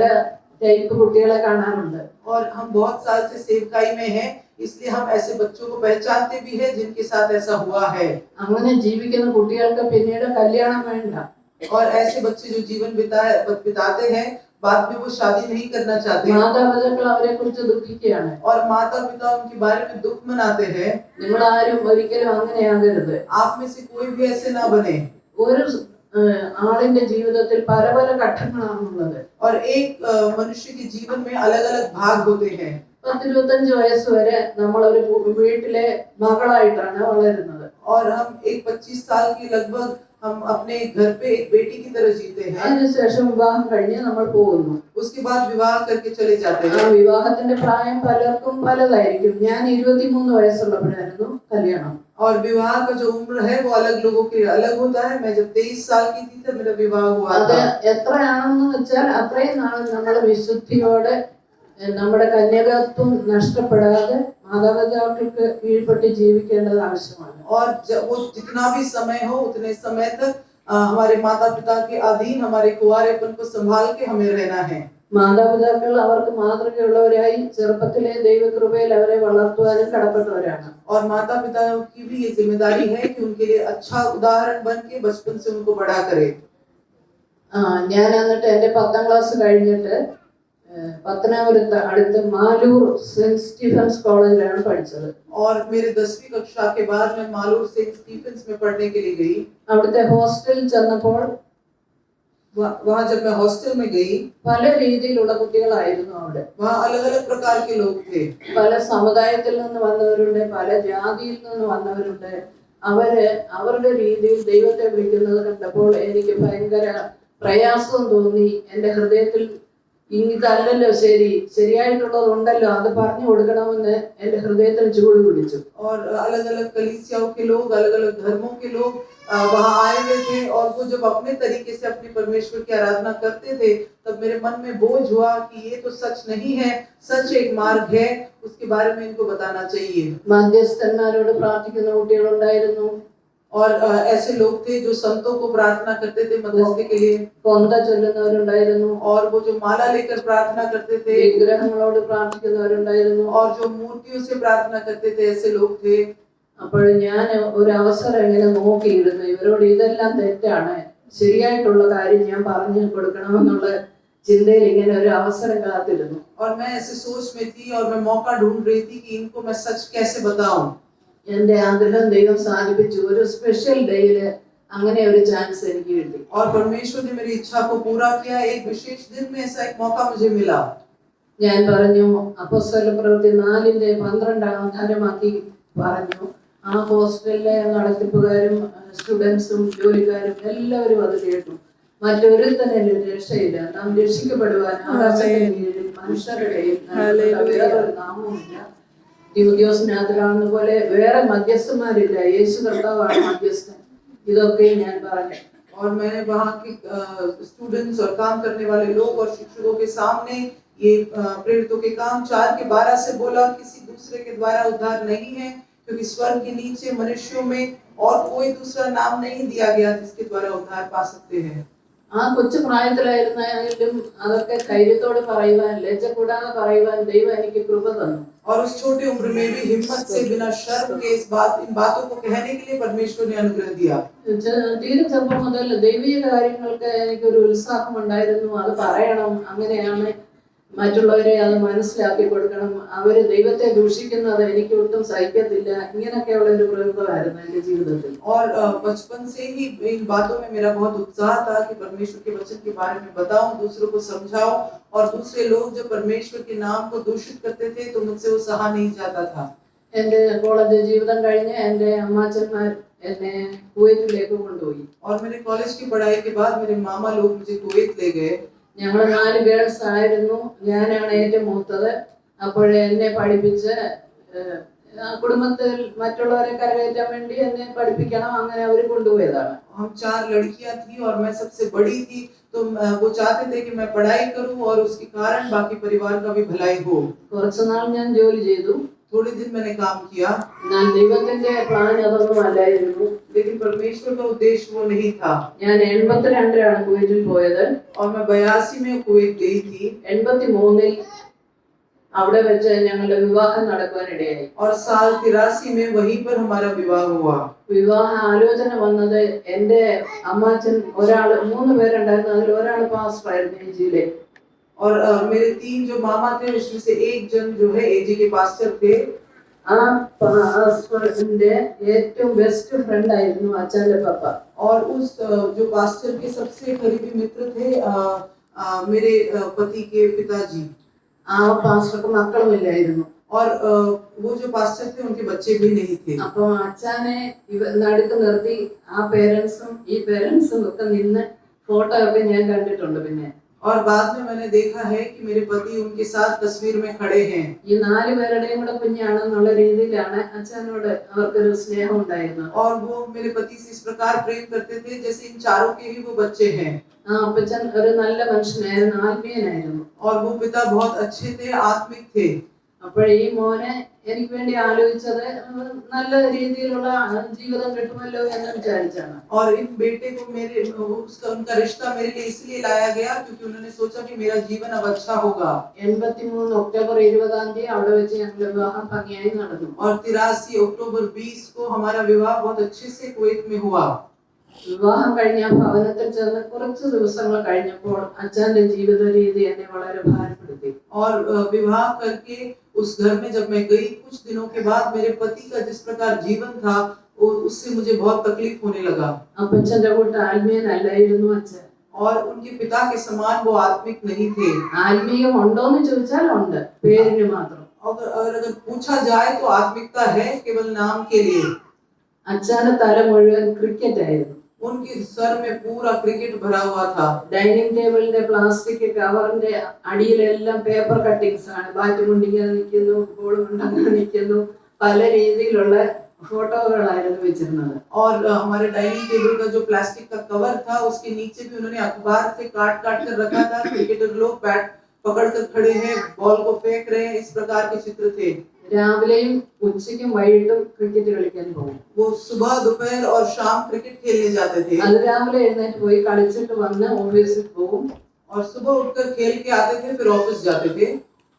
ടൈപ്പ് കുട്ടികളെ കാണാറുണ്ട്. और हम बहुत साल से सेवकाई में हैं, इसलिए हम ऐसे बच्चों को पहचानते भी हैं जिनके साथ ऐसा हुआ है। അങ്ങനെ ജീവിക്കുന്ന കുട്ടികൾക്ക് പിന്നീട് കല്യാണം വേണ്ട. और ऐसे बच्चे जो जीवन बिताते हैं, बाद में वो शादी नहीं करना चाहते, മാതാപിതാക്കൾ അവരെ കുറിച്ച് ദുഃഖിക്കുകയാണ്. और माता पिता उनके बारे में दुख मनाते हैं। നിങ്ങൾ ആരും ഒരിക്കലും അങ്ങനെയാകരുത്. आप में से कोई भी ऐसे ना बने। ഒരു ആളിന്റെ ജീവിതത്തിൽ പല പല ഘട്ടങ്ങളാണുള്ളത്. और एक मनुष्य के जीवन में अलग अलग भाग होते हैं। 10-25 വയസ്സ് വരെ നമ്മൾ ഒരു വീട്ടിലെ മകളായിട്ടാണ് വളരുന്നത്. और हम एक 25 साल की लगभग हम अपने घर पे एक बेटी की तरह जीते हैं। അതിനുശേഷം വിവാഹം കഴിഞ്ഞ് നമ്മൾ പോകുന്നു. उसके बाद विवाह करके चले जाते ആ हैं। വിവാഹത്തിന്റെ പ്രായം പലർക്കും പലതായിരിക്കും. ഞാൻ 23 വയസ്സുള്ളപ്പോഴായിരുന്നു കല്യാണം. और विवाह का जो उम्र है वो अलग लोगों के अलग होता है। मैं जब 23 साल की थी तब मेरा विवाह हुआ അത് था। എത്രയാണെന്ന് വെച്ചാൽ अത്രയും നാൾ നമ്മൾ വിശുദ്ധിയോടെ നമ്മുടെ കന്യകത്വം നഷ്ടപ്പെടാതെ മാതാപിതാക്കൾക്ക് കീഴ്പ്പെട്ട് ജീവിക്കേണ്ടത് ആവശ്യമാണ്. और वो जितना भी समय हो उतने समय तक हमारे माता पिता के अधीन हमारे कुंवारेपन को संभाल के हमें रहना है। മാതാപിതാക്കൾ അവർക്ക് മാതൃകയുള്ളവരായി ചെറുപ്പത്തിലെ ദൈവകൃപയിൽ അവരെ വളർത്തുവാനും കടപ്പെട്ടവരാണ്. और माता पिता की भी ये जिम्मेदारी है कि उनके लिए अच्छा उदाहरण बन के बचपन से उनको बड़ा करे। ഞാൻ എന്നിട്ട് എൻ്റെ 10ാം ക്ലാസ് കഴിഞ്ഞിട്ട് പത്തനാപുരത്ത് അടുത്ത് മാലൂർ സെന്റ് സ്റ്റീഫൻസ് കോളേജിലാണ് പഠിച്ചത്. और मेरे 10वीं कक्षा के बाद मैं मालूर सेंट स्टीफेंस में पढ़ने के लिए गई। അവിടുത്തെ ഹോസ്റ്റലിൽ ചെന്നപ്പോൾ वहाँ जब मैं हॉस्टल में गई, പല രീതിയിലുള്ള കുട്ടികളായിരുന്നു അവിടെ. वहाँ अलग अलग प्रकार के लोग थे। പല സമുദായത്തിൽ നിന്ന് വന്നവരുണ്ട്, പല ജാതിയിൽ നിന്ന് വന്നവരുണ്ട്. അവര് അവരുടെ രീതിയിൽ ദൈവത്തെ വിളിക്കുന്നത് കണ്ടപ്പോൾ എനിക്ക് ഭയങ്കര പ്രയാസം തോന്നി. എൻ്റെ ഹൃദയത്തിൽ ഇതല്ലല്ലോ ശരിയായിട്ടുള്ളതുണ്ടല്ലോ, അത് പറഞ്ഞു കൊടുക്കണമെന്ന് എൻ്റെ ഹൃദയത്തിന് ചൂട് പിടിച്ചു. और अलग अलग कलीसियाओं के लोग, अलग अलग धर्मों के लोग वहाँ आए हुए थे, और वो जब अपने तरीके से अपने परमेश्वर की आराधना करते थे तब मेरे मन में बोझ हुआ कि ये तो सच नहीं है, सच एक मार्ग है, उसके बारे में इनको बताना चाहिए। മധ്യസ്ഥന്മാരോട് പ്രാർത്ഥിക്കുന്ന കുട്ടികളുണ്ടായിരുന്നു. और ऐसे लोग थे जो संतों को प्रार्थना करते थे मध्यस्थी के लिए, കൊന്ത ചൊല്ലുന്നവരുണ്ടായിരുന്നു, और वो जो माला लेकर प्रार्थना करते थे, വിഗ്രഹങ്ങളോട് പ്രാർത്ഥിക്കുന്നവരുണ്ടായിരുന്നു. और जो मूर्तियों से प्रार्थना करते थे, ऐसे लोग थे। അപ്പോൾ ഞാൻ ഒരു അവസരം ഇങ്ങനെ നോക്കിയിരുന്നു, ഇവരോട് ഇതെല്ലാം തെറ്റാണ്, ശരിയായിട്ടുള്ള കാര്യം ഞാൻ പറഞ്ഞു കൊടുക്കണമെന്നുള്ള ചിന്തയിൽ ഇങ്ങനെ ഒരു അവസരം കാത്തിരുന്നു. और मैं ऐसे सोच में थी और मैं मौका ढूंढ रही थी कि इनको मैं सच कैसे बताऊं। എന്റെ ആഗ്രഹം ദൈവം സാധിപ്പിച്ചു. ഒരു സ്പെഷ്യൽ ഡേയില് അങ്ങനെ ഒരു ചാൻസ് എനിക്ക് കിട്ടി. और परमेश्वर ने मेरी इच्छा को पूरा किया। एक विशेष दिन में ऐसा एक मौका मुझे मिला। ഞാൻ പറഞ്ഞു, അപ്പോസ്തലപ്രവൃത്തി 4:12 ആധാരമാക്കി പറഞ്ഞു. ആ ഹോസ്റ്റലിലെ നടത്തിപ്പുകാരും സ്റ്റുഡൻസും ജോലിക്കാരും എല്ലാവരും അത് കേട്ടു. മറ്റൊരുത്തനും രക്ഷയില്ല, നാം രക്ഷിക്കപ്പെടുവാൻ ആകാശത്തിന് കീഴിൽ മനുഷ്യരുടെ കയ്യിൽ വേറൊരു നാമവുമില്ല. തിമോഥെയോസിനകത്തിലാണെന്ന പോലെ വേറെ മധ്യസ്ഥന്മാരില്ല, യേശു കർത്താവാണ് മധ്യസ്ഥൻ. ഇതൊക്കെ ഞാൻ പറഞ്ഞു. और मैंने वहाँ के स्टूडेंट्स और काम करने वाले लोग और शिक्षकों के सामने ये प्रेरितों के काम 4:12 से बोला, किसी दूसरे के द्वारा उद्धार नहीं है, क्योंकि स्वर्ग के नीचे मनुष्यों में और कोई दूसरा नाम नहीं दिया गया जिसके द्वारा उद्धार पा सकते हैं। ആ കൊച്ചു പ്രായത്തിലായിരുന്നാലും അതൊക്കെ ധൈര്യത്തോട് പറയുവാൻ, ലജ്ജ കൂടാതെ പറയുവാൻ ദൈവം എനിക്ക് കൃപ തന്നു. और उस छोटी उम्र में भी हिम्मत से बिना शर्म के इन बातों को कहने के लिए परमेश्वर ने अनुग्रह दिया। തീരെ ചെറുപ്പം മുതൽ ദൈവീയ കാര്യങ്ങൾക്ക് എനിക്കൊരു ഉത്സാഹം ഉണ്ടായിരുന്നു. അത് പറയണം, അങ്ങനെയാണ് മറ്റുള്ളവരെ അത് മനസ്സിലാക്കി കൊടുക്കണം, അവര് ദൈവത്തെ ദൂഷിക്കുന്നത് എനിക്ക് ഒട്ടും സഹിക്കത്തില്ല. ഇങ്ങനെയൊക്കെയുള്ള ഒരു പ്രയോഗമായിരുന്നു എന്റെ ജീവിതത്തിൽ. और बचपन से ही इन बातों में मेरा बहुत उत्साह था कि परमेश्वर के वचन के बारे में बताऊं, दूसरों को समझाऊं, और दूसरे लोग जब परमेश्वर के नाम को दूषित करते थे तो मुझसे वो सहा नहीं जाता था। എന്റെ കോളേജ് ജീവിതം കഴിഞ്ഞ് എന്റെ അമ്മാച്ചന്മാർ എന്നെ കുവൈറ്റിലേക്ക് കൊണ്ടുപോയി. और मेरे कॉलेज की पढ़ाई के बाद मेरे मामा लोग मुझे कुवैत ले गए। ഞങ്ങൾ 4 ഗേൾസ് ആയിരുന്നു, ഞാനാണ് ഏറ്റവും മൂത്തത്. അപ്പോഴേ എന്നെ പഠിപ്പിച്ച് കുടുംബത്തിൽ മറ്റുള്ളവരെ കരകയറ്റാൻ വേണ്ടി എന്നെ പഠിപ്പിക്കണം, അങ്ങനെ അവർ കൊണ്ടുപോയതാണ്. हम 4 लड़कियां थी और मैं सबसे बड़ी थी, तो वो चाहते थे कि मैं पढ़ाई करूं और उसके कारण बाकी परिवार का भी भलाई हो। കുറച്ചു നാൾ ഞാൻ ജോലി ചെയ്തു. थोड़े दिन मैंने काम किया, എന്നാൽ ദൈവത്തിന്റെ പ്ലാൻ അതൊന്നും അല്ലായിരുന്നു. लेकिन परमेश्वर का उद्देश्य वो नहीं था। ഞാൻ 82-ലാണ് കുവൈറ്റിൽ പോയത്. और मैं 82 में कुवैत गई थी। 83-ൽ അവിടെ വെച്ച് ഞങ്ങളുടെ വിവാഹം നടക്കാനിടയായി. और साल 83 में वहीं पर हमारा विवाह हुआ। വിവാഹ ആലോചന വന്നത് എന്റെ അമ്മാച്ചൻ ഒരാള് 3 പേരുണ്ടായിരുന്നു, അതിൽ ഒരാൾ പാസ്റ്റർ ആയിരുന്നു എജിയിലെ. और मेरे 3 जो मामा थे उसमें से एक जन जो है एजी के पास्टर थे। ആ പാസ്റ്ററിന്റെ ഏറ്റവും ബെസ്റ്റ് ഫ്രണ്ട് ആയിരുന്നു അച്ഛന്റെ പപ്പ. और उस जो पास्टर के सबसे करीबी मित्र थे मेरे पति के पिताजी। ആ പാസ്റ്റർക്ക് മക്കളുമില്ലായിരുന്നു. और वो जो पास्टर थे उनके बच्चे भी नहीं थे। അപ്പോൾ അച്ഛനെ നടുക്ക് നിർത്തി ആ പേരൻസും ഈ പേരൻസും ഒക്കെ നിന്ന് ഫോട്ടോ ഒക്കെ ഞാൻ കണ്ടിട്ടുണ്ട്. പിന്നെ और बाद में मैंने देखा है कि मेरे पति उनके साथ तस्वीर में खड़े हैं। ഈ 4 പേരുടെയും കൂടെ കുഞ്ഞാണെന്നുള്ള രീതിയിലാണ് അച്ഛനോട് അവർക്കൊരു സ്നേഹം ഉണ്ടായിരുന്നത്. और वो मेरे पति से इस प्रकार प्रेम करते थे जैसे इन चारों के ही वो बच्चे हैं। ആ അപ്പച്ചൻ ഒരു നല്ല മനുഷ്യനായിരുന്നു, ആത്മീയനായിരുന്നു. और वो पिता बहुत अच्छे थे, आत्मिक थे। അപ്പോൾ ഈ മോനെ എനിക്ക് വേണ്ടി ആലോചിച്ചത് നല്ല രീതിയിലുള്ള ജീവിതം കിട്ടുമല്ലോ എന്ന് വിചാരിച്ചാണ്. और इन बेटे को मेरे उनका रिश्ता मेरे लिए इसलिए लाया गया क्योंकि उन्होंने सोचा कि मेरा जीवन अब अच्छा होगा। 83 ഒക്ടോബർ 20 അവിടെ വെച്ച് ഞങ്ങളുടെ വിവാഹം ഭംഗിയായി നടന്നു. और 83 अक्टूबर 20 को हमारा विवाह बहुत अच्छे से कुवैत में हुआ। വിവാഹം കഴിഞ്ഞ ഭവനത്തിൽ ചെന്ന് കുറച്ച് ദിവസങ്ങൾ കഴിഞ്ഞപ്പോൾ അച്ഛന്റെ ജീവിത രീതി എന്നെ വളരെ ഭാരപ്പെടുത്തി. और विवाह करके उस घर में जब मैं गई कुछ दिनों के बाद मेरे पति का जिस प्रकार जीवन था उससे मुझे बहुत तकलीफ होने लगा। അപ്പച്ചന്റെ കൂട്ട് ആത്മീയനല്ലായിരുന്നു അച്ഛൻ. और उनके पिता के समान वो आत्मिक नहीं थे। ആത്മീയം ഉണ്ടോന്ന് ചോദിച്ചാൽ ഉണ്ട്, പേരിന് മാത്രം. अगर पूछा जाए तो आत्मिकता है केवल नाम के लिए। അച്ഛന്റെ തല മുഴുവൻ ക്രിക്കറ്റ് ആയിരുന്നു. उनके सर में पूरा क्रिकेट भरा हुआ था। ഡൈനിങ് ടേബിളിന്റെ പ്ലാസ്റ്റിക് കവറിന്റെ അടിയിലെല്ലാം പേപ്പർ കട്ടിങ്സ് ആണ്. ബാറ്റ് കൊണ്ടിങ്ങനെ നിൽക്കുന്നു, ബോൾ കൊണ്ടങ്ങനെ നിൽക്കുന്നു, പല രീതിയിലുള്ള ഫോട്ടോകളായിരുന്നു വെച്ചിരുന്നത്. और हमारे डाइनिंग टेबल का जो प्लास्टिक का कवर था उसके नीचे भी उन्होंने अखबार से काट काट कर रखा था। क्रिकेटर लोग बैट पकड़ कर खड़े हैं, बॉल को फेंक रहे हैं, इस प्रकार के चित्र थे। രാവിലെയും ഉച്ചയ്ക്കും വൈകിട്ടും ക്രിക്കറ്റ് കളിക്കാൻ പോകും. वो सुबह दोपहर और शाम क्रिकेट खेलने जाते थे അത് രാവിലെ എഴുന്നേറ്റ് പോയി കളിച്ചിട്ട് വന്ന് ഓഫീസിൽ പോകും. और सुबह उठकर खेल के आते थे, फिर ऑफिस जाते थे।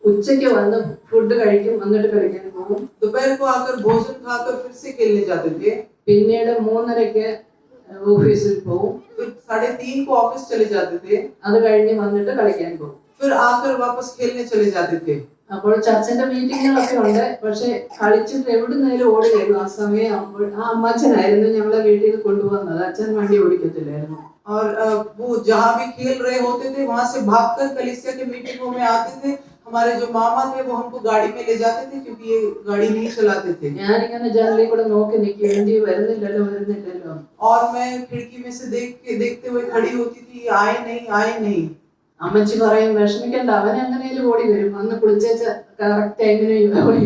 ഉച്ചയ്ക്ക് വന്ന് ഫുഡ് കഴിക്കും, എന്നിട്ട് കളിക്കാൻ പോകും. दोपहर को आकर भोजन खाकर फिर से खेलने जाते थे। പിന്നീട് 3:30 ഓഫീസിൽ പോകും. फिर 3:30 को ऑफिस चले जाते थे। അത് കഴിഞ്ഞ് വന്നിട്ട് കളിക്കാൻ പോകും. फिर आकर वापस खेलने चले जाते थे। അപ്പോൾ ചർച്ചിന്റെ മീറ്റിങ്ങുകളൊക്കെ ഉണ്ട്. പക്ഷെ കളിച്ചിട്ട് എവിടുന്നേലും ഓടി വരും. ആ സമയമാകുമ്പോൾ ആ അമ്മച്ചനായിരുന്നു ഞങ്ങളെ വീട്ടിൽ നിന്ന് കൊണ്ടുവന്നത്. അച്ഛൻ വണ്ടി ഓടിക്കത്തില്ലായിരുന്നു. और वो जहाँ भी खेल रहे होते थे वहां से भागकर कलीसिया के मीटिंगों में आते थे। हमारे जो मामा थे वो हमको गाड़ी में ले जाते थे, क्योंकि ये गाड़ी नहीं चलाते थे। ഞാനിങ്ങനെ ജനലിൽ കൂടെ നോക്കി നിൽക്കും, എന്തി വരുന്നില്ലല്ലോ. और मैं खिड़की में से देखते हुए खड़ी होती थी, आए नहीं। അമ്മച്ചി പറയും, വിഷമിക്കണ്ട, അവൻ എങ്ങനെയും ഓടി വരും, അന്ന് കുളിച്ചേച്ച് കറക്റ്റ് ടൈമിന്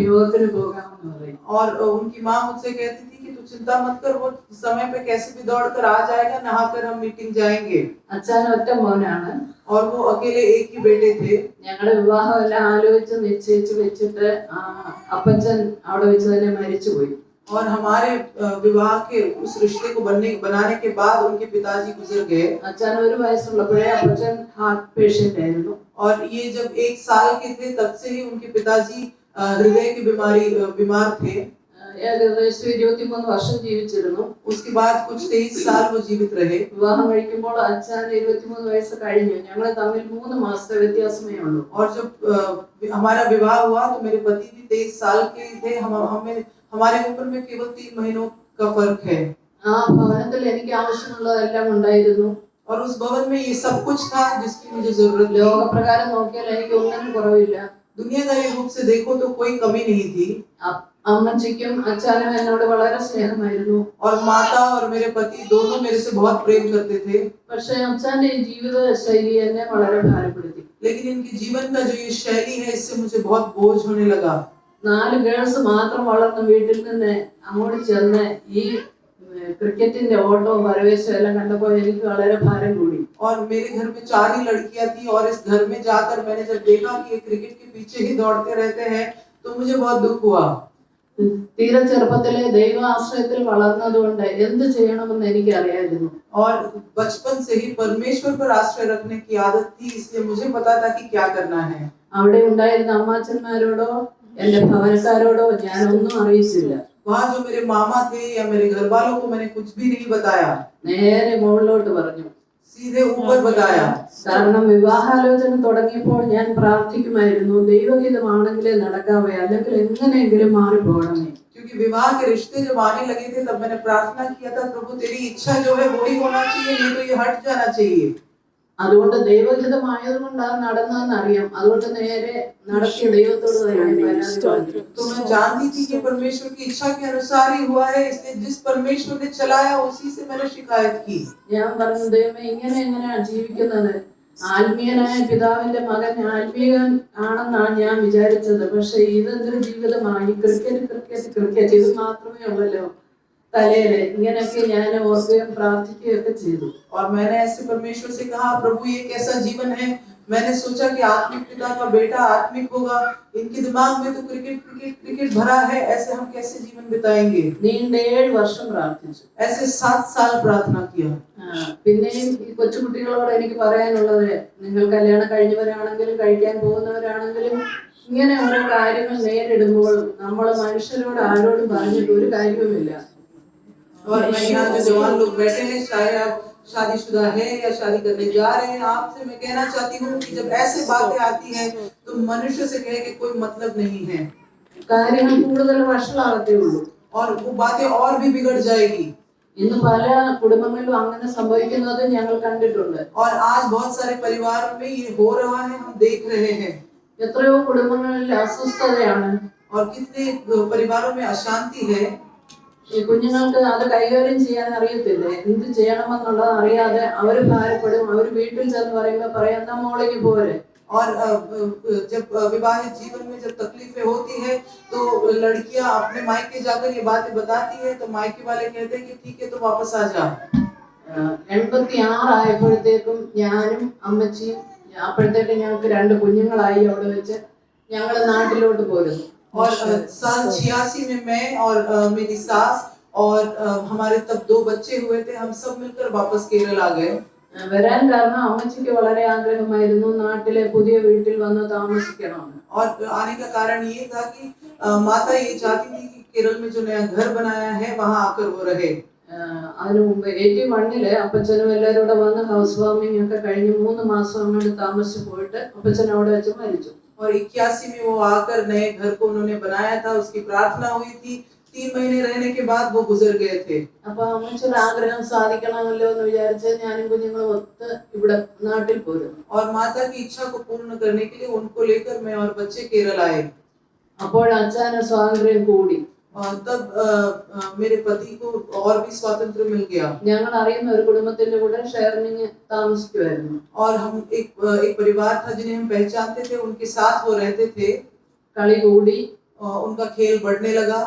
യോഗത്തിന് പോകാമെന്ന് പറയും. और उनकी माँ मुझसे कहती थी कि तू चिंता मत कर, वो समय पे कैसे भी दौड़ कर आ जाएगा, नहाकर हम मीटिंग जाएंगे। അച്ഛൻ ഒറ്റ മോനാണ്. और वो अकेले एक ही बेटे थे। ഞങ്ങളുടെ വിവാഹം എല്ലാം ആലോചിച്ച് നിശ്ചയിച്ച് വെച്ചിട്ട് അപ്പച്ചൻ അവിടെ വെച്ച് തന്നെ മരിച്ചുപോയി. और हमारे विवाह के उस रिश्ते को बनाने के बाद उनके पिताजी गुजर गए। അച്ഛൻ 1 വയസ്സുള്ളപ്പോഴേ അപ്പച്ചൻ ഹാർട്ട് പേഷ്യന്റ് ആയിരുന്നു. और ये जब 1 साल के थे तब से ही उनके पिताजी हृदय की बीमार थे। ഏകദേശം 23 വർഷം ജീവിച്ചിരുന്നു. उसके बाद कुछ 23 साल वो जीवित रहे। വിവാഹം കഴിക്കുമ്പോൾ അച്ഛൻ 23 വയസ്സ് കഴിഞ്ഞു. ഞങ്ങൾ തമ്മിൽ 3 മാസത്തെ വ്യത്യാസമേ ഉള്ളൂ. और जब हमारा विवाह हुआ तो मेरे पति भी 23 साल के थे। हमारे ऊपर में केवल 3 महीनों का फर्क है। ആ ഭവനത്തിൽ എനിക്ക് ആവശ്യമുള്ളതെല്ലാം ഉണ്ടായിരുന്നു. और उस भवन में ये सब कुछ था जिसकी मुझे जरूरत थी। ലോകപ്രകാരം നോക്കിയാൽ എനിക്ക് ഒന്നിനും കുറവില്ല. दुनियादारी रूप से देखो तो कोई कमी नहीं थी। അമ്മച്ചിക്കും അച്ഛനും എന്നോട് വളരെ സ്നേഹമായിരുന്നു. और माता और मेरे पति दोनों मेरे से बहुत प्रेम करते थे। പക്ഷേ അച്ഛന്റെ ഈ ജീവിത ശൈലി എന്നെ വളരെ ഭാരപ്പെടുത്തി. लेकिन इनके जीवन का जो ये शैली है, इससे मुझे बहुत बोझ होने लगा। 4 ഗേൾസ് മാത്രം വളർന്ന വീട്ടിൽ നിന്ന് അങ്ങോട്ട് ചെന്ന് ഈ ക്രിക്കറ്റിന്റെ ഓട്ടവും പരവേശവും എല്ലാം കണ്ടപ്പോൾ എനിക്ക് വളരെ ഭാരം കൂടി. और मेरे घर में 4 ही लड़कियां थी, और इस घर में जाकर मैंने जब देखा कि ये क्रिकेट के पीछे ही दौड़ते रहते हैं तो मुझे बहुत दुख हुआ। തീരെ ചെറുപ്പത്തിലെ ദൈവാശ്രയത്തിൽ വളർന്നതുകൊണ്ട് എന്ത് ചെയ്യണമെന്ന് എനിക്ക് അറിയായിരുന്നു. और बचपन से ही परमेश्वर पर आश्रय रखने की आदत थी, इसलिए मुझे पता था कि क्या करना है। അവിടെ ഉണ്ടായിരുന്ന അമ്മാച്ചന്മാരോടോ എന്റെ ഭവനക്കാരോടോ ഞാൻ ഒന്നും അറിയിച്ചില്ല. वहाँ जो मेरे मामा थे या मेरे घर वालों को मैंने कुछ भी नहीं बताया, നേരെ മുകളിലോട്ട് പറഞ്ഞു, सीधे ऊपर बताया। കാരണം വിവാഹാലോചന തുടങ്ങിയപ്പോൾ ഞാൻ പ്രാർത്ഥിക്കുമായിരുന്നു, ദൈവഹിതമാണെങ്കിലേ നടക്കാവേ, അല്ലെങ്കിൽ എങ്ങനെയെങ്കിലും മാറിപ്പോകണമേ. क्योंकि विवाह के रिश्ते जब आने लगे थे तब मैंने प्रार्थना किया था, प्रभु तेरी इच्छा जो है वो ही होना चाहिए, नहीं तो ये हट जाना चाहिए। അതുകൊണ്ട് ദൈവഹിതമായതുകൊണ്ടാണ് നടന്നതെന്ന് അറിയാം. അതുകൊണ്ട് നേരെ നടത്തിയ ദൈവത്തോട് തന്നെ പരാതി പറഞ്ഞു. तो मैं जानती थी कि परमेश्वर की इच्छा के अनुसार ही हुआ है, इसलिए जिस परमेश्वर ने चलाया उसी से मैंने शिकायत की। ഞാൻ പറഞ്ഞു, ദൈവമേ, എങ്ങനെയാണ് ജീവിക്കുന്നത്? ആത്മീയനായ പിതാവിന്റെ മകൻ ആത്മീയൻ ആണെന്നാണ് ഞാൻ വിചാരിച്ചത്. പക്ഷെ ഇതെന്തൊരു ജീവിതമാണ്, ക്രിക്കറ്റ് ഇത് മാത്രമേ ഉള്ളല്ലോ തലയില്. ഇങ്ങനെയൊക്കെ ഞാൻ ഓർക്കുകയും പ്രാർത്ഥിക്കുകയൊക്കെ ചെയ്തു. और मैंने ऐसे परमेश्वर से कहा, प्रभु ये कैसा जीवन है? मैंने सोचा कि आत्मिक पिता का बेटा आत्मिक होगा, इनके दिमाग में तो क्रिकेट भरा है, ऐसे हम कैसे जीवन बिताएंगे? നീണ്ട 7 വർഷം പ്രാർത്ഥിച്ചു. ऐसे 7 साल प्रार्थना किया। പിന്നെയും ഈ കൊച്ചുകുട്ടികളോട് എനിക്ക് പറയാനുള്ളത്, നിങ്ങൾ കല്യാണം കഴിഞ്ഞവരാണെങ്കിലും കഴിക്കാൻ പോകുന്നവരാണെങ്കിലും ഇങ്ങനെ ഓരോ കാര്യങ്ങൾ നേരിടുമ്പോൾ നമ്മൾ മനുഷ്യരോട് ആരോടും പറഞ്ഞിട്ട് ഒരു കാര്യവുമില്ല. और मैं यहाँ जो जवान लोग बैठे हैं, चाहे आप शादीशुदा है या शादी करने जा रहे हैं, आपसे मैं कहना चाहती हूँ कि जब ऐसी बातें आती हैं तो मनुष्य से कहे कि कोई मतलब नहीं है, കാര്യങ്ങൾ കൂടുതൽ വഷളാകത്തേ ഉള്ളൂ. और वो बातें और भी बिगड़ जाएगी। ഇന്ന് പല കുടുംബങ്ങളിലും അങ്ങനെ സംഭവിക്കുന്നത് ഞങ്ങൾ കണ്ടിട്ടുണ്ട്. और आज बहुत सारे परिवारों में ये हो रहा है, हम देख रहे हैं। എത്രയോ കുടുംബങ്ങളിൽ അസ്വസ്ഥതയാണ്. और कितने परिवारों में अशांति है। ഈ കുഞ്ഞുങ്ങൾക്ക് അത് കൈകാര്യം ചെയ്യാൻ അറിയത്തില്ലേ, എന്ത് ചെയ്യണമെന്നുള്ളത് അറിയാതെ അവർ ഭാരപ്പെടും. അവർ വീട്ടിൽ ചെന്ന് പറയുമ്പോൾ പറയാം, എന്നാ മോളിക്ക് പോരെ. और जब विवाहित जीवन में जब तकलीफें होती है तो लड़कियां अपने मायके जाकर ये बातें बताती है, तो मायके वाले कहते हैं कि ठीक है तो वापस आ जा। 86 ആയപ്പോഴത്തേക്കും ഞാനും അമ്മച്ചിയും, അപ്പോഴത്തേക്ക് ഞങ്ങൾക്ക് 2 കുഞ്ഞുങ്ങളായി. അവിടെ വെച്ച് ഞങ്ങൾ നാട്ടിലോട്ട് പോരുന്നു. और साल 86 में मैं और मेरी सास और हमारे तब 2 बच्चे हुए थे, हम सब मिलकर वापस केरल आ गए। വരാൻ കാരണം അമ്മച്ചിക്ക് വളരെ ആഗ്രഹമായിരുന്നു നാട്ടിലെ പുതിയ വീട്ടിൽ വന്ന് താമസിക്കണമെന്ന്. और आने का कारण ये था कि माता ये चाहती थी कि केरल में जो नया घर बनाया है वहां आकर वो रहे। അതിനു മുമ്പ് 81 അപ്പച്ചനും എല്ലാവരും കൂടെ വന്ന് ഹൗസ് വാമിംഗ് ഒക്കെ കഴിഞ്ഞ് 3 മാസം അങ്ങോട്ട് താമസിച്ച് പോയിട്ട് അപ്പച്ചൻ അവിടെ വെച്ച് മരിച്ചു. और 81 में वो आकर नए घर को उन्होंने बनाया था, उसकी प्रार्थना हुई थी, 3 महीने रहने के बाद वो गुजर गए थे। അപ്പൊ അമ്മച്ചിയുടെ ആഗ്രഹം സാധിക്കണമല്ലോ എന്ന് വിചാരിച്ച് ഞാനും കുഞ്ഞുങ്ങളും ഒത്ത് ഇവിടെ നാട്ടിൽ പോരുന്നു. और माता की इच्छा को पूर्ण करने के लिए उनको लेकर मैं और बच्चे केरल आए। അപ്പോൾ അച്ഛന് സ്വാതന്ത്ര്യം കൂടി. और तब मेरे पति को और भी स्वातंत्र मिल गया। ഞങ്ങൾ അറിയുന്ന ഒരു കുടുംബത്തിന്റെ കൂടെ ഷെയറിംഗ് താമസിക്കുമായിരുന്നു. और हम एक परिवार था जिन्हें हम पहचानते थे, उनके साथ वो रहते थे। കളി കൂടി, उनका खेल बढ़ने लगा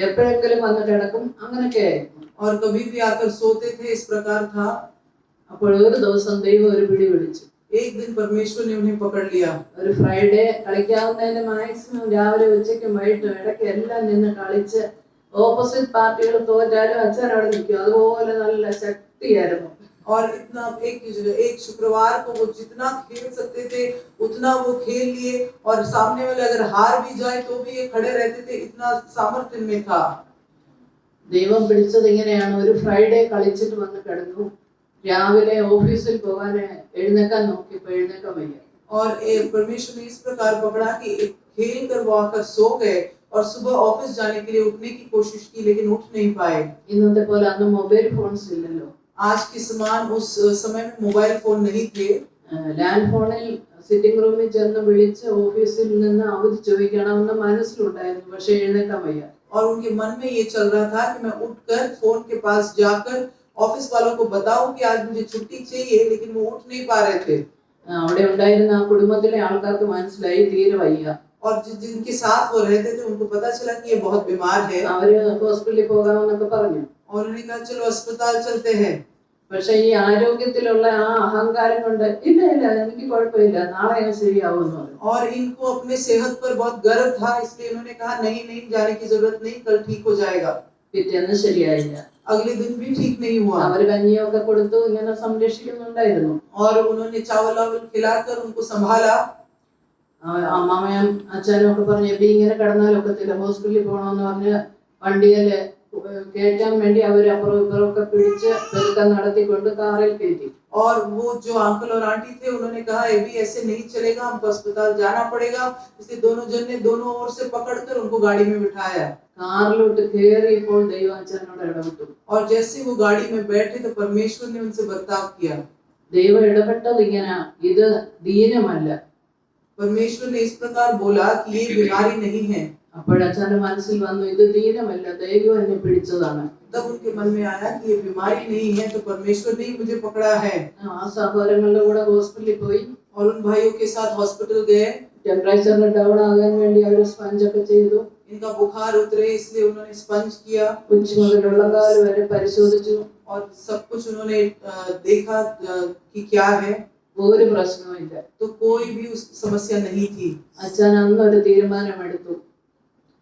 എപ്പോഴെങ്കിലും വന്ന് കിടക്കും, അങ്ങനെയൊക്കെ ആയിരുന്നു. और कभी भी आकर सोते थे, इस प्रकार था। അപ്പോൾ ഒരു ദിവസം ദൈവം ഒരു പിടി പിടിച്ചു. एक दिन परमेश्वर ने उन्हें पकड़ लिया। ഒരു ഫ്രൈഡേ കളിക്കാവുന്നതിന്റെ മാക്സിമം രാവിലെ ഉച്ചയ്ക്കും വൈകിട്ടും ഇടയ്ക്ക് എല്ലാം നിന്ന് കളിച്ച് ഓപ്പോസിറ്റ് പാർട്ടികൾ തോറ്റാലും അച്ഛൻ അവിടെ നിൽക്കും. അതുപോലെ നല്ല ശക്തിയായിരുന്നു. और इतना एक शुक्रवार को वो जितना खेल सकते थे उतना वो खेल लिए, और सामने वाले अगर हार भी जाए तो भी ये खड़े रहते थे, इतना सामर्थ्य में था। ദൈവം പിടിച്ചത് ഇങ്ങനെയാണ്. ഒരു ഫ്രൈഡേ കളിച്ചിട്ട് വന്ന് കിടന്നു. രാവിലെ ഓഫീസിൽ പോകാൻ എഴുന്നേക്കാൻ നോക്കിയപ്പോൾ എഴുന്നേക്കാൻ വയ്യ. और परमेश्वर ने इस प्रकार पकड़ा कि खेल कर वो आकर सो गए और सुबह ऑफिस जाने के लिए उठने की कोशिश की, लेकिन उठ नहीं पाए। ഇന്നത്തെ പോലെ അന്ന് മൊബൈൽ ഫോൺസ് ഇല്ലല്ലോ. आज के समान उस समय में मोबाइल फोन नहीं थे। ലാൻഡ് ഫോണിൽ സിറ്റിംഗ് റൂമിൽ ചെന്ന് വിളിച്ച് ഓഫീസിൽ നിന്ന് അവധി ചോദിക്കണമെന്ന് മനസ്സിലുണ്ടായിരുന്നു. പക്ഷെ എഴുന്നേക്കാൻ വയ്യ. और उनके मन में ये चल रहा था कि मैं उठकर फोन के पास जाकर ऑफिस वालों को बताऊं कि आज मुझे छुट्टी चाहिए, लेकिन वो उठ नहीं पा रहे थे। അവിടെ ഉണ്ടായിരുന്ന ആ കുടുംബത്തിലെ ആൾക്കാർക്ക് മനസ്സിലായി തീരെ വയ്യ. और जिनके साथ वो रहते थे उनको पता चला कि ये बहुत बीमार है। അവര് ഹോസ്പിറ്റലിൽ പോകാമെന്നൊക്കെ പറഞ്ഞു. और उन्होंने कहा चलो अस्पताल चलते हैं। പക്ഷെ ഈ ആരോഗ്യത്തിലുള്ള ആ അഹങ്കാരം കൊണ്ട് ഇല്ല ഇല്ല എനിക്ക് കുഴപ്പമില്ല, നാളെ ഞാൻ ശരിയാവുമെന്ന് പറഞ്ഞു. और इनको अपने सेहत पर बहुत गर्व था, इसलिए उन्होंने कहा नहीं नहीं जाने की जरूरत नहीं, कल ठीक हो जाएगा। പിറ്റേന്ന് ശരിയായില്ല. अगले दिन भी ठीक नहीं हुआ। അവര് കഞ്ഞിയൊക്കെ കൊടുത്തു ഇങ്ങനെ സംരക്ഷിക്കുന്നുണ്ടായിരുന്നു. और उन्होंने चावल वावल खिलाकर उनको संभाला। അമ്മാമയും അച്ഛനും ഒക്കെ പറഞ്ഞു എബി ഇങ്ങനെ കിടന്നാലൊക്കത്തില്ല, ഹോസ്പിറ്റലിൽ പോകണമെന്ന് പറഞ്ഞ് വണ്ടിയില് കയറ്റാൻ വേണ്ടി അവർ അപ്പുറം ഇപ്പുറമൊക്കെ പിടിച്ച് പെരുക്കം നടത്തിക്കൊണ്ട് കാറിൽ കയറ്റി. और वो जो अंकल और आंटी थे उन्होंने कहा एबी ऐसे नहीं चलेगा, हमको अस्पताल जाना पड़ेगा, इसलिए दोनों जन ने दोनों ओर से पकड़कर उनको गाड़ी में बिठाया। കാറിലോട്ട് കയറിയപ്പോൾ ദൈവം അച്ഛനോട് ഇടപെട്ടു. और जैसे वो गाड़ी में बैठे तो परमेश्वर ने उनसे बर्ताव किया। ദൈവം ഇടപെട്ടത് ഇങ്ങനെ, ഇത് ദീനമല്ല. परमेश्वर ने इस प्रकार बोला कि ये बीमारी नहीं है। അപ്പോഴച്ഛന്റെ മനസ്സിൽ വന്നു ഇത് ദീനമല്ല, ദൈവം എന്നെ പിടിച്ചതാണ്. तब उनके मन में आया कि ये बीमारी नहीं है तो परमेश्वर ने ही मुझे पकड़ा है। ആ സഹോദരങ്ങളുടെ കൂടെ ഹോസ്പിറ്റലിൽ പോയി. और उन भाइयों के साथ हॉस्पिटल गए। टेम्परेचर डाउन आगान വേണ്ടി അവർ സ്പഞ്ച് ഒക്കെ ചെയ്തു. इनका बुखार उतरे इसलिए उन्होंने स्पंज किया। ഉച്ച മുതൽ ഉള്ളങ്കാൽ വരെ പരിശോധിച്ചു. और सब कुछ उन्होंने देखा कि क्या है। ഒരു പ്രശ്നവുമില്ല. तो कोई भी उस समस्या नहीं थी। അച്ഛൻ അന്നൊരു തീരുമാനമെടുത്തു.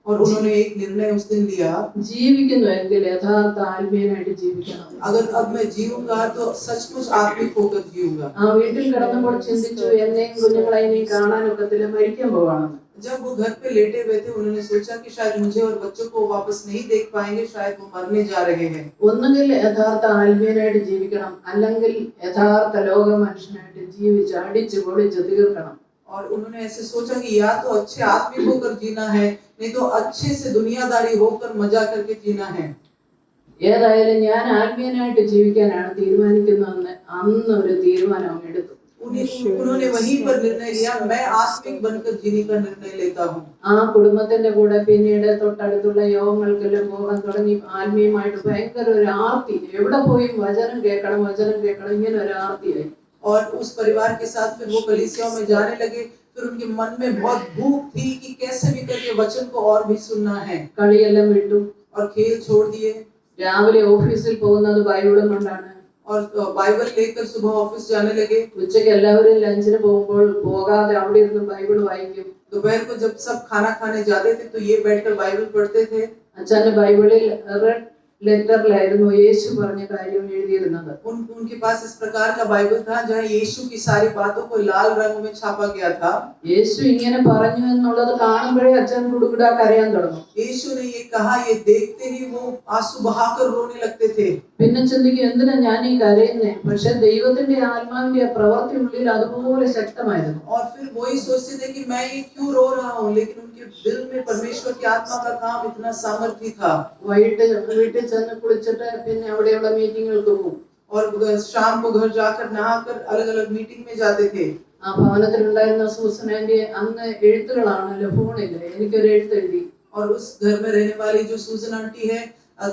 और उन्होंने एक निर्णय उस दिन लिया, ജീവിക്കുന്നുവെങ്കിൽ യഥാർത്ഥ ആത്മീയനായിട്ട് ജീവിക്കണം. अगर अब मैं जीऊंगा तो सचमुच आत्मिक होकर जीऊंगा। ആ വീട്ടിൽ കിടന്നപ്പോൾ ചിന്തിച്ചു എന്നെയും കുഞ്ഞുങ്ങളെയും കാണാനൊക്കത്തില്ല, മരിക്കാൻ പോവാണെന്ന്. जब वो घर पे लेटे हुए थे उन्होंने सोचा कि शायद मुझे और बच्चों को वापस नहीं देख पाएंगे, शायद वो मरने जा रहे हैं। ഒന്നുകിൽ യഥാർത്ഥ ആത്മീയനായിട്ട് ജീവിക്കണം, അല്ലെങ്കിൽ യഥാർത്ഥ ലോക മനുഷ്യനായിട്ട് ജീവിച്ച് അടിച്ചു പൊളിച്ച് തീർക്കണം. और उन्होंने ऐसे सोचा कि या तो अच्छे आत्मिक होकर जीना है, नहीं तो अच्छे से दुनियादारी होकर मजा करके जीना है। ഏതായാലും ഞാൻ ആത്മീയനായിട്ട് ജീവിക്കാനാണ് തീരുമാനിക്കുന്നതെന്ന് അന്ന് ഒരു തീരുമാനം എടുത്തു. उन्होंने वहीं पर निर्णय लिया, मैं आत्मिक बनकर जीने का निर्णय लेता हूँ। ആ കുടുംബത്തിന്റെ കൂടെ പിന്നീട് തൊട്ടടുത്തുള്ള യോഗങ്ങൾക്കെല്ലാം പോകാൻ തുടങ്ങി. ആത്മീയമായിട്ട് ഭയങ്കര ഒരു ആർത്തി, എവിടെ പോയി വചനം കേൾക്കണം വചനം കേൾക്കണം ഇങ്ങനെ ഒരു ആർത്തിയായി. और उस परिवार के साथ फिर वो कलीसियाओं में जाने लगे। फिर उनके मन में बहुत भूख थी कि कैसे भी करके वचन को और भी सुनना है। കളിയെല്ലാം വിട്ടു. और खेल छोड़ दिए। രാവിലെ ഓഫീസിൽ പോകുന്നത് ബൈബിളും കൊണ്ടാണ്. और बाइबल लेकर सुबह ऑफिस जाने लगे। ഉച്ചയ്ക്ക് എല്ലാവരും ലഞ്ചിന് പോകുമ്പോൾ പോകാതെ അവിടെ ഇരുന്ന് ബൈബിൾ വായിക്കും. दोपहर को जब सब खाना खाने जाते थे तो ये बैठकर बाइबल पढ़ते थे। അച്ഛന്റെ ബൈബിളിൽ റെഡ് ലെറ്ററിലായിരുന്നു യേശു പറഞ്ഞ കാര്യം എഴുതിയിരുന്നത്. उनके पास इस प्रकार का बाइबल था जहाँ यीशु की सारी बातों को लाल रंग में छापा गया था। യേശു ഇങ്ങനെ പറഞ്ഞു എന്നുള്ളത് കാണുമ്പോഴേ അച്ഛൻ കുടുകുടാ കരയാൻ തുടങ്ങും. यीशु ने ये कहा, ये देखते ही वो आंसू बहाकर रोने लगते थे। പിന്നെ ചിന്തിക്കും എന്തിനാ ഞാൻ ഈ കരയുന്നേ, പക്ഷെ ദൈവത്തിന്റെ ആത്മാവിന്റെ പ്രവൃത്തി ഉള്ളിൽ അതുപോലെ ശക്തമായിരുന്നു. और फिर वही सोचते थे कि मैं ये क्यों रो रहा हूँ, लेकिन उनके दिल में परमेश्वर की आत्मा का काम इतना सामर्थ्य था। വൈകിട്ട് വീട്ടിൽ ചെന്ന് കുളിച്ചിട്ട് പിന്നെ അവിടെയുള്ള മീറ്റിങ്ങുകൾക്ക് പോകും. और शाम को घर जाकर नहाकर अलग अलग मीटिंग में जाते थे। ആ ഭവനത്തിലുണ്ടായിരുന്ന സൂസനാന്റെ അന്ന് എഴുത്തുകളാണല്ലോ, ഫോണില്ല, എനിക്കൊരു എഴുത്ത് എഴുതി. और उस घर में रहने वाली जो सूजन आंटी है,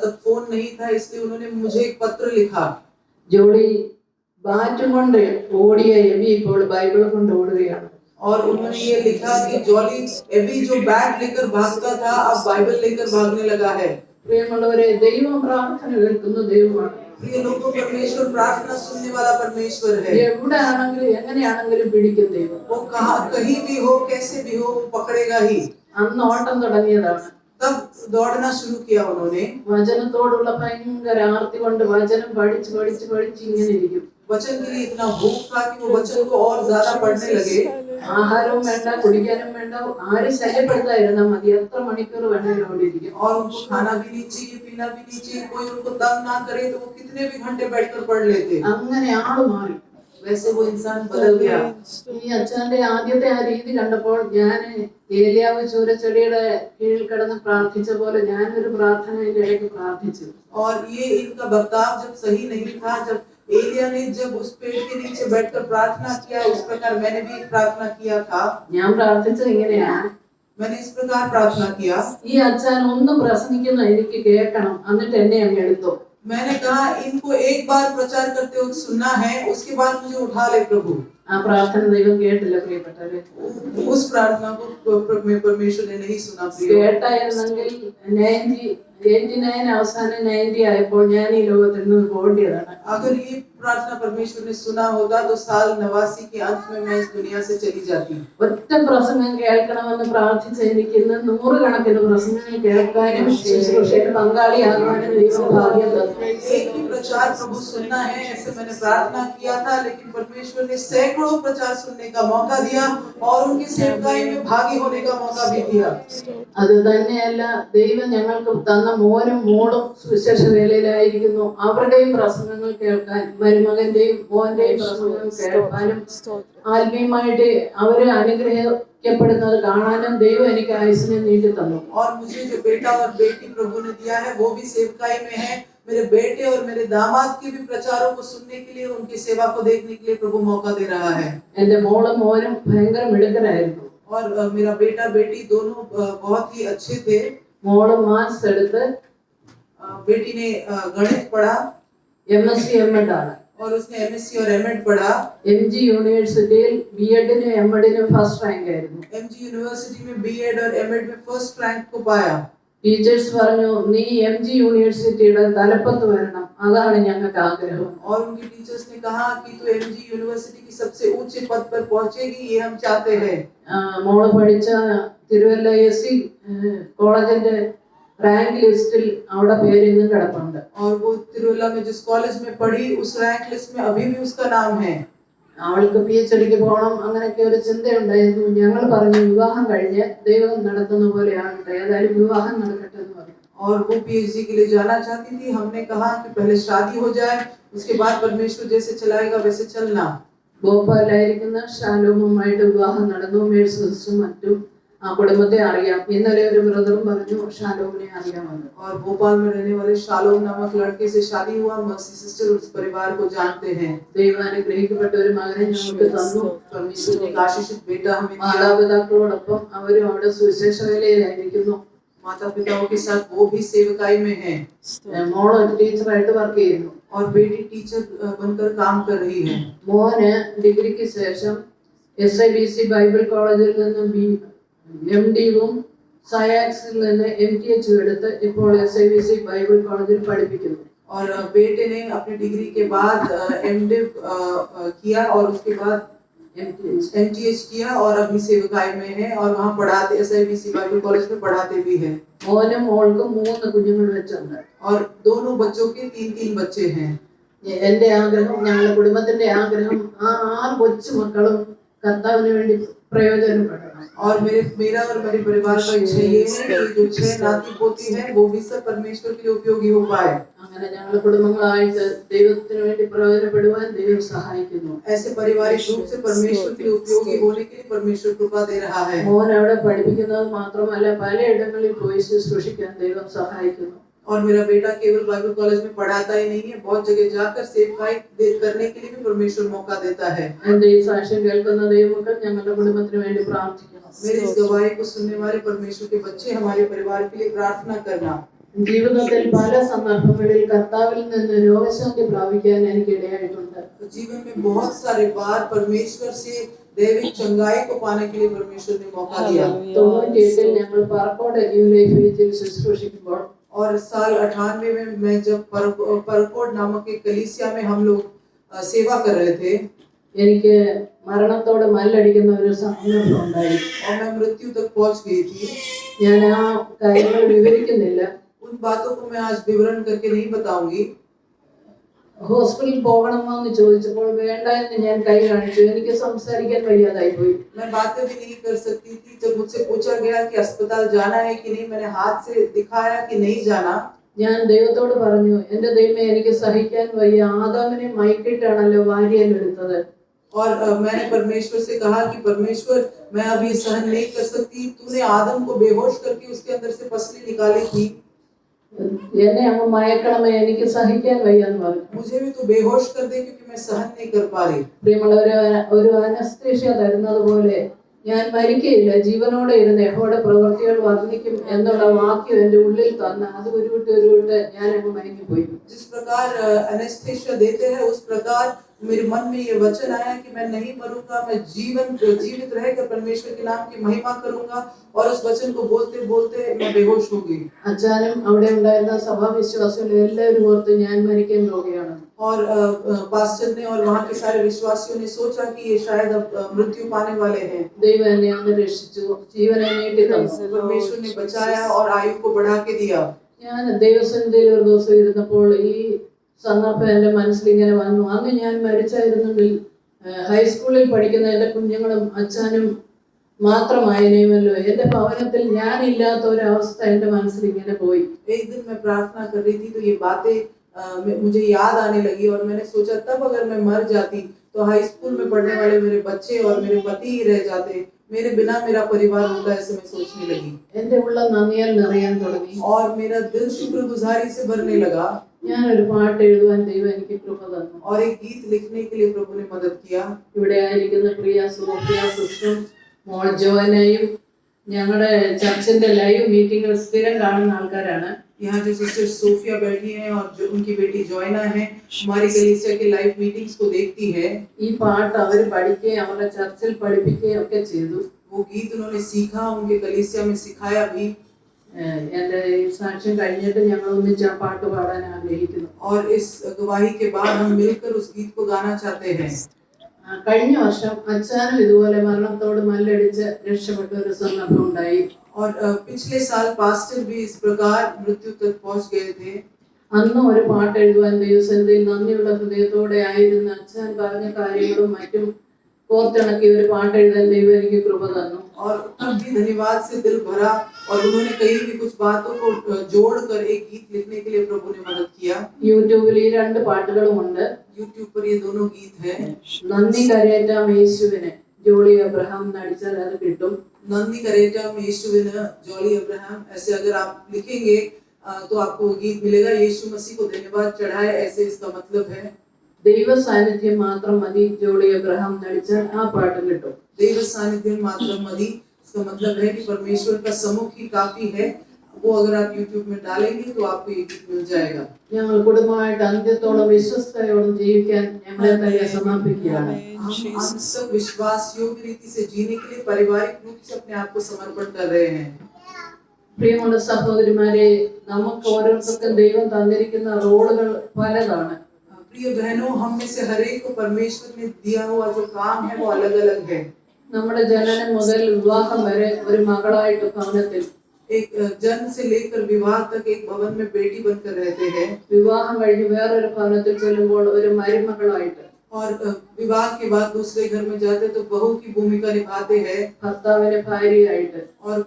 तब फोन नहीं था, इसलिए उन्होंने मुझे एक पत्र लिखा। ജോളി ബാറ്റും കൊണ്ട് ഓടിയ എബി ഇപ്പോൾ ബൈബിൾ കൊണ്ട് ഓടുകയാണ്. और उन्होंने ये लिखा कि जॉली एबी जो बैट लेकर भागता था अब बाइबल लेकर भागने लगा है। പ്രിയമുള്ളവരെ, ദൈവം പ്രാർത്ഥന കേൾക്കുന്ന ദൈവമാണ്. प्रिय लोगों, परमेश्वर प्रार्थना सुनने वाला परमेश्वर है। എവിടെ ആണെങ്കിലും എങ്ങനെയാണെങ്കിലും പിടിക്കും ദൈവം. वो कहाँ कहीं भी हो, कैसे भी हो, वो पकड़ेगा ही। അന്ന് ഓട്ടം തുടങ്ങിയതാണ്. तब दौड़ना शुरू किया उन्होंने। വചനത്തോടുള്ള ഭയങ്കര ആർത്തി കൊണ്ട് വചനം പഠിച്ച് പഠിച്ച് പഠിച്ച് ഇങ്ങനെ ഇരിക്കും. वचन के लिए इतना भूख था कि वो वचन को और ज्यादा पढ़ने लगे। ആഹാരവും വേണ്ട, കുടിക്കാനും വേണ്ട, ആരും ശല്യപ്പെടുത്താതിരുന്നാൽ മതി, എത്ര മണിക്കൂർ വേണമെങ്കിലും അവിടെ ഇരിക്കും. और उनको खाना भी नहीं चाहिए, पीना भी नहीं चाहिए, कोई उनको तंग ना करे तो वो कितने भी घंटे बैठकर पढ़ लेते। അങ്ങനെ ആള് മാറി. वैसे वो इंसान बदल गया। ഈ അച്ഛന്റെ ആദ്യത്തെ ആ രീതി കണ്ടപ്പോൾ ഞാൻ ഏലിയാവ് ചൂരച്ചെടിയുടെ കീഴിൽ കിടന്ന് പ്രാർത്ഥിച്ച പോലെ ഞാനൊരു പ്രാർത്ഥനയുടെ ഇടയ്ക്ക് പ്രാർത്ഥിച്ചു. और ये इनका बर्ताव जब सही नहीं था, जब एलिया ने जब उस पेड़ के नीचे बैठकर प्रार्थना किया, उस प्रकार मैंने भी प्रार्थना किया था। ഞാൻ പ്രാർത്ഥിച്ചത് ഇങ്ങനെയാണ്, मैंने इस प्रकार प्रार्थना किया। ഈ അച്ഛൻ ഒന്ന് പ്രസംഗിക്കുന്ന എനിക്ക് കേൾക്കണം, എന്നിട്ട് എന്നെ അങ്ങ് എടുത്തോ. मैंने कहा इनको एक बार प्रचार करते हुए सुनना है, उसके बाद मुझे उठा ले प्रभु। ആ പ്രാർത്ഥന ദൈവം കേട്ടില്ല പ്രിയപ്പെട്ടവരെ. उस प्रार्थना को परमेश्वर ने नहीं सुना। കേട്ടായിരുന്നെങ്കിൽ 89 അവസാനം 90 ആയപ്പോൾ ഞാൻ ഈ ലോകത്തിൽ നിന്ന് പോകേണ്ടതാണ്. अगर ये प्रार्थना परमेश्वर ने सुना होता तो साल 89 के अंत में मैं इस दुनिया से चली जाती। ഒറ്റ പ്രസംഗം കേൾക്കണമെന്ന് പ്രാർത്ഥിച്ച എനിക്ക് ഇന്ന് 100 കണക്കിന് പ്രസംഗങ്ങൾ കേൾക്കാനും ശുശ്രൂഷയിൽ പങ്കാളിയാകാനും ദൈവം ഭാഗ്യം തന്നു. एक ही प्रचार प्रभु सुनना है ऐसे मैंने प्रार्थना किया था, लेकिन परमेश्वर ने सैकड़ों प्रचार सुनने का मौका दिया और उनकी सेवकाई में भागी होने का मौका भी दिया। അത് തന്നെയല്ല, ദൈവം ഞങ്ങൾക്ക് തന്ന മോനും മോളും സുവിശേഷ വേലയിലായിരിക്കുന്നു. അവരുടെയും പ്രസംഗങ്ങൾ കേൾക്കാൻ, മരുമകന്റെയും മോന്റെയും പ്രസംഗങ്ങൾ കേൾക്കാനും ആത്മീയമായിട്ട് അവരെ അനുഗ്രഹിക്കപ്പെടുന്നത് കാണാനും ദൈവം എനിക്ക് ആയുസ്സിനെ നീട്ടി തന്നു. और मुझे जो बेटा और बेटी प्रभु ने दिया है वो भी सेवकाई में है। मेरे बेटे और मेरे दामाद के भी प्रचारों को सुनने के लिए, उनकी सेवा को देखने के लिए प्रभु मौका दे रहा है। എന്റെ മോളും മോനും ഭയങ്കര മിടുക്കരായിരുന്നു. और मेरा बेटा बेटी दोनों बहुत ही अच्छे थे। മോള് മാത്സ് എടുത്ത് बेटी ने गणित पढ़ा MSc M.Ed ആണ്. और उसने MSc और M.Ed पढ़ा। MG യൂണിവേഴ്സിറ്റിയിൽ B.Edനും M.Edനും ഫസ്റ്റ് റാങ്ക് ആയിരുന്നു. MG यूनिवर्सिटी में B.Ed और M.Ed में फर्स्ट रैंक को पाया। ടീച്ചേഴ്സ് പറഞ്ഞു, നീ MG യൂണിവേഴ്സിറ്റിയുടെ തലപ്പത്ത് വരണം, അതാണ് ഞങ്ങൾക്ക് ആഗ്രഹം. और उनके टीचर्स ने कहा कि तू MG यूनिवर्सिटी की सबसे ऊंचे पद पर पहुंचेगी, ये हम चाहते हैं। മോള് പഠിച്ച തിരുവല്ല SC കോളേജിന്റെ റാങ്ക് ലിസ്റ്റിൽ അവിടെ പേര് ഇന്നും കിടപ്പുണ്ട്. और वो तिरुवल्ला में जिस कॉलेज में पढ़ी उस रैंक लिस्ट में अभी भी उसका नाम है। അവൾക്ക് PhDക്ക് പോകണം അങ്ങനെയൊക്കെ ഒരു ചിന്തയുണ്ടായിരുന്നു. ഞങ്ങൾ പറഞ്ഞു വിവാഹം കഴിഞ്ഞ് ദൈവം നടത്തുന്ന പോലെയാണ്, ഏതായാലും വിവാഹം നടക്കട്ടെ എന്ന് പറഞ്ഞു. और वो PhD के लिए जाना चाहती थी। हमने कहा कि पहले शादी हो जाए, उसके बाद परमेश्वर जैसे चलाएगा वैसे चलना। ഭോപ്പാലായിരിക്കുന്ന ഷാലോമുമായിട്ട് വിവാഹം നടന്നു. മേഴ്സിസും മറ്റും ആ കുടുംബത്തെ അറിയാം. ഇന്നലെ ഒരു ബ്രദറും പറഞ്ഞു ഷാലോമിനെ അറിയാമെന്ന്. और भोपाल में रहने वाले शालोम नामक लड़के से शादी हुआ। मर्सी सिस्टर उस परिवार को जानते हैं। ദൈവം അനുഗ്രഹിക്കപ്പെട്ട ഒരു മകനെ ഞങ്ങൾക്ക് തന്നു. परमेश्वर ने एक आशीषित बेटा हमें दिया। മാതാപിതാക്കളോടൊപ്പം അവരും അവിടെ സുവിശേഷ വേലയിലായിരിക്കുന്നു. माता पिताओं के साथ वो भी सेवकाई में है। മോള് ഒരു ടീച്ചറായിട്ട് വർക്ക് ചെയ്യുന്നു. और बेटी टीचर बनकर काम कर रही है। മോന് ഡിഗ്രിക്ക് ശേഷം SIBC ബൈബിൾ കോളേജിൽ നിന്ന് MDയും സയാക്സിൽ നിന്ന് MTH എടുത്ത് ഇപ്പോൾ SIBC ബൈബിൾ കോളേജിൽ പഠിപ്പിക്കുന്നു. और बेटे ने अपनी डिग्री के बाद MDiv किया और उसके बाद MTH किया और अभी सेवकाई में है और वहाँ पढ़ाते SIBC बाइबल कॉलेज में पढ़ाते भी हैं മോനും മോൾക്കും 3 കുഞ്ഞുങ്ങൾ വെച്ചുണ്ട്. और दोनों बच्चों के 3-3 बच्चे हैं എന്റെ ആഗ്രഹം, ഞങ്ങളുടെ കുടുംബത്തിന്റെ ആഗ്രഹം, ആ 6 കൊച്ചു മക്കളും കർത്താവിന് വേണ്ടി പ്രയോജനപ്പെടണം. और मेरा और मेरे परिवार का इच्छा ये है कि जो 6 नाती पोती हैं वो भी सब परमेश्वर के लिए उपयोगी हो पाए അങ്ങനെ ഞങ്ങളുടെ കുടുംബങ്ങളായിട്ട് ദൈവത്തിന് വേണ്ടി പ്രയോജനപ്പെടുവാൻ ദൈവം സഹായിക്കുന്നു. ऐसे पारिवारिक रूप से परमेश्वर के लिए उपयोगी होने के लिए परमेश्वर कृपा दे रहा है മോൻ അവിടെ പഠിപ്പിക്കുന്നത് മാത്രമല്ല, പലയിടങ്ങളിൽ പോയി ശുശ്രൂഷിക്കാൻ ദൈവം സഹായിക്കുന്നു. और मेरा बेटा केवल बाइबल कॉलेज में पढ़ाता ही नहीं है, बहुत जगह जाकर सेवकाई करने के लिए भी परमेश्वर मौका देता है എന്റെ ഈ സാക്ഷ്യം കേൾക്കുന്ന ദൈവമക്കൾ ഞങ്ങളുടെ കുടുംബത്തിന് വേണ്ടി പ്രാർത്ഥിക്കണം. मेरी इस गवाही को सुनने वाले परमेश्वर के बच्चे हमारे परिवार के लिए प्रार्थना करना ജീവിതത്തിൽ പല സന്ദർഭങ്ങളിൽ കർത്താവിൽ നിന്ന് രോഗശാന്തി പ്രാപിക്കാൻ എനിക്ക് ഇടയായിട്ടുണ്ട്. जीवन में बहुत सारे बार परमेश्वर से दैविक चंगाई को पाने के लिए परमेश्वर ने मौका दिया 98 ഞങ്ങൾ പറക്കോട് ന്യൂ ലൈഫ് ഫെയ്ത്തിൽ ശുശ്രൂഷിക്കുമ്പോൾ और साल 98 में मैं जब परकोट नामक एक कलीसिया में हम लोग सेवा कर रहे थे എനിക്ക് മരണത്തോട് മല്ലടിക്കുന്ന ഒരു സന്ദർഭം ഉണ്ടായി. और मैं मृत्यु तक पहुंच गई थी ഞാൻ ആ കാര്യങ്ങൾ വിവരിക്കുന്നില്ല. उन बातों को मैं आज विवरण करके नहीं बताऊंगी ഹോസ്പിറ്റലിൽ പോകണമോ എന്ന് ചോദിച്ചപ്പോൾ വേണ്ട എന്ന് ഞാൻ കൈ കാണിച്ചു. എനിക്ക് സംസാരിക്കാൻ വയ്യാതായി പോയി. मैं बातें भी नहीं कर सकती थी जब मुझसे पूछा गया कि अस्पताल जाना है कि नहीं मैंने हाथ से दिखाया कि नहीं जाना ഞാൻ ദൈവത്തോട് പറഞ്ഞു, എന്റെ ദൈവമേ എനിക്ക് സഹിക്കാൻ വയ്യ, ആദാമിനെ മയക്കിട്ടാണല്ലോ വാരിയൽ എടുത്തത്. और मैंने परमेश्वर से कहा कि परमेश्वर मैं अब ये सहन नहीं कर सकती, तूने आदम को बेहोश करके उसके अंदर से पसली निकाली थी എന്നെ അങ്ങ് മയക്കണമേ, എനിക്ക് സഹിക്കാൻ വയ്യ എന്ന് പറഞ്ഞു. मुझे भी तो बेहोश कर दे क्योंकि मैं सहन नहीं कर पा रही പ്രിയമുള്ളവരെ, ഒരു അനസ്തേഷ്യ തരുന്നത് പോലെ ഞാൻ മരിക്കയില്ല, ജീവനോടെ ഇരുന്ന് യഹോവയുടെ പ്രവൃത്തികൾ വർണ്ണിക്കും എന്നുള്ള വാക്യം എന്റെ ഉള്ളിൽ തന്ന അത് ഉരുവിട്ട് ഞാൻ അങ്ങ് മയങ്ങിപ്പോയി. जिस प्रकार एनेस्थेसिया देते हैं उस प्रकार मेरे मन में ये वचन आया कि मैं नहीं मरूंगा, मैं जीवित रहकर परमेश्वर के नाम की महिमा करूंगा और उस वचन को बोलते बोलते मैं बेहोश हो गई അച്ഛനും അവിടെ ഉണ്ടായിരുന്ന സഭാവിശ്വാസികൾ എല്ലാവരും ഓർത്ത് ഞാൻ മരിക്കാൻ പോവുകയാണ്. और पास्टर ने और वहाँ के सारे विश्वासियों ने सोचा कि ये शायद अब मृत्यु पाने वाले हैं ദൈവം എന്നെ അങ്ങ് രക്ഷിച്ചു, ജീവനെ നീട്ടി തന്നു. परमेश्वर ने बचाया और आयु को बढ़ा के दिया ഞാൻ ദൈവസന്നിധിയിൽ ഒരു ദിവസം ഇരുന്നപ്പോൾ ഈ സന്ദർഭം എന്റെ മനസ്സിൽ ഇങ്ങനെ വന്നു. അന്ന് ഞാൻ മരിച്ചായിരുന്നെങ്കിൽ ഹൈസ്കൂളിൽ പഠിക്കുന്ന എന്റെ കുഞ്ഞുങ്ങളും അച്ഛനും മാത്രമായനേമല്ലോ. എന്റെ ഭവനത്തിൽ ഞാനില്ലാത്ത ഒരു അവസ്ഥ എന്റെ മനസ്സിൽ ഇങ്ങനെ പോയി. एक दिन मैं प्रार्थना कर रही थी तो ये बातें मुझे याद आने लगी और मैंने सोचा तब अगर मैं मर जाती तो हाई स्कूल में पढ़ने वाले मेरे बच्चे और मेरे पति ही रह जाते, मेरे बिना मेरा परिवार होता, ऐसे मैं सोचने लगी എന്റെ ഉള്ള നന്ദിയാൽ നിറയാൻ തുടങ്ങി. और मेरा दिल शुक्रगुजारी से भरने लगा ഞാൻ ഒരു പാട്ട് എഴുതുവാൻ ദൈവം എനിക്ക് കൃപ തന്നു. और एक गीत लिखने के लिए प्रभु ने मदद किया ഇവിടെ ആയിരിക്കുന്ന പ്രിയ സോഫിയ സിസ്റ്ററും മോൾ ജോനയും ഞങ്ങളുടെ ചർച്ചിന്റെ ലൈവ് മീറ്റിംഗുകൾ സ്ഥിരം കാണുന്ന ആൾക്കാരാണ്. यहाँ जो सिस्टर सोफिया बैठी हैं और जो उनकी बेटी जॉयना है हमारी कलीसिया के लाइव मीटिंग्स को देखती है. ഈ പാട്ട് അവർ പഠിക്കുകയും അവരുടെ ചർച്ചിൽ പഠിപ്പിക്കുകയും ഒക്കെ ചെയ്തു. वो गीत उन्होंने सीखा, उनके कलीसिया में सिखाया भी. എന്റെ ഈ സാക്ഷ്യം കഴിഞ്ഞിട്ട് ഞങ്ങൾ ഒന്നിച്ച് ആ പാട്ട് പാടാൻ ആഗ്രഹിക്കുന്നു. और इस गवाही के बाद हम मिलकर उस गीत को गाना चाहते हैं. കഴിഞ്ഞ വർഷം അച്ഛനും ഇതുപോലെ മരണത്തോട് മല്ലടിച്ച് രക്ഷപ്പെട്ട ഒരു സന്ദർഭം ഉണ്ടായി. और पिछले साल पास्टर भी इस प्रकार मृत्यु तक पहुंच गए थे. അന്നും ഒരു പാട്ട് എഴുതുവാൻ ദൈവസന്നിധിയിൽ നന്ദിയുള്ള ഹൃദയത്തോടെ ആയിരുന്ന അച്ഛൻ പറഞ്ഞ കാര്യങ്ങളും മറ്റും കോർത്തിണക്കി ഒരു പാട്ട് എഴുതാൻ ദൈവം എനിക്ക് കൃപ തന്നു. और तब भी धन्यवाद से दिल भरा और उन्होंने कई भी कुछ बातों को जोड़कर एक गीत लिखने के लिए प्रभु ने मदद किया. യൂട്യൂബിൽ ഈ 2 പാട്ടുകളും ഉണ്ട്. YouTube पर ये दोनों गीत हैं. നന്ദി കരയേറ്റാം യേശുവിനെ, ജോളി അബ്രഹാം നടിച്ചാൽ അത് കിട്ടും. नंदी करेटा में यीशुविन जॉली अब्राहम, ऐसे अगर आप लिखेंगे तो आपको वो गीत मिलेगा. यीशु मसीह को धन्यवाद चढ़ाए, ऐसे इसका मतलब है. ദൈവ സാന്നിധ്യം മാത്രം മതി, ജോളി അബ്രഹാം നടിച്ചാൽ ആ പാട്ട് കിട്ടും. दैव सानिध्य मात्र मदि, इसका मतलब है कि परमेश्वर का सम्मुख ही काफी है. वो अगर आप YouTube में डालेंगे तो आपको ये गीत मिल जाएगा. ഞങ്ങൾ കുടുംബമായിട്ട് അന്ത്യത്തോളം വിശ്വസ്തയോടെ ജീവിക്കാൻ ഞങ്ങളെ തന്നെ സമർപ്പിക്കുകയാണ്. हम अंत तक विश्वास योग्य रीति से जीने के लिए पारिवारिक रूप से अपने आप को समर्पण कर रहे हैं. പ്രിയമുള്ള സഹോദരിമാരെ, നമുക്ക് ഓരോരുത്തർക്കും ദൈവം തന്നിരിക്കുന്ന റോളുകൾ പലതാണ്. प्रिय बहनों, हम में से हर एक को परमेश्वर ने दिया हुआ जो काम है वो अलग अलग है। നമ്മുടെ ജനനം മുതൽ വിവാഹം വരെ ഒരു മകളായിട്ട് ഭവനത്തിൽ, एक जन्म से लेकर विवाह तक एक भवन में बेटी बनकर रहते हैं, വിവാഹം കഴിഞ്ഞ് വേറൊരു ഭവനത്തിൽ ചെല്ലുമ്പോൾ ഒരു മരുമകളായിട്ട്, और विवाह के बाद दूसरे घर में जाते तो बहू की भूमिका निभाते हैं, ഭർത്താവിന് ഭാര്യയായിട്ട്, और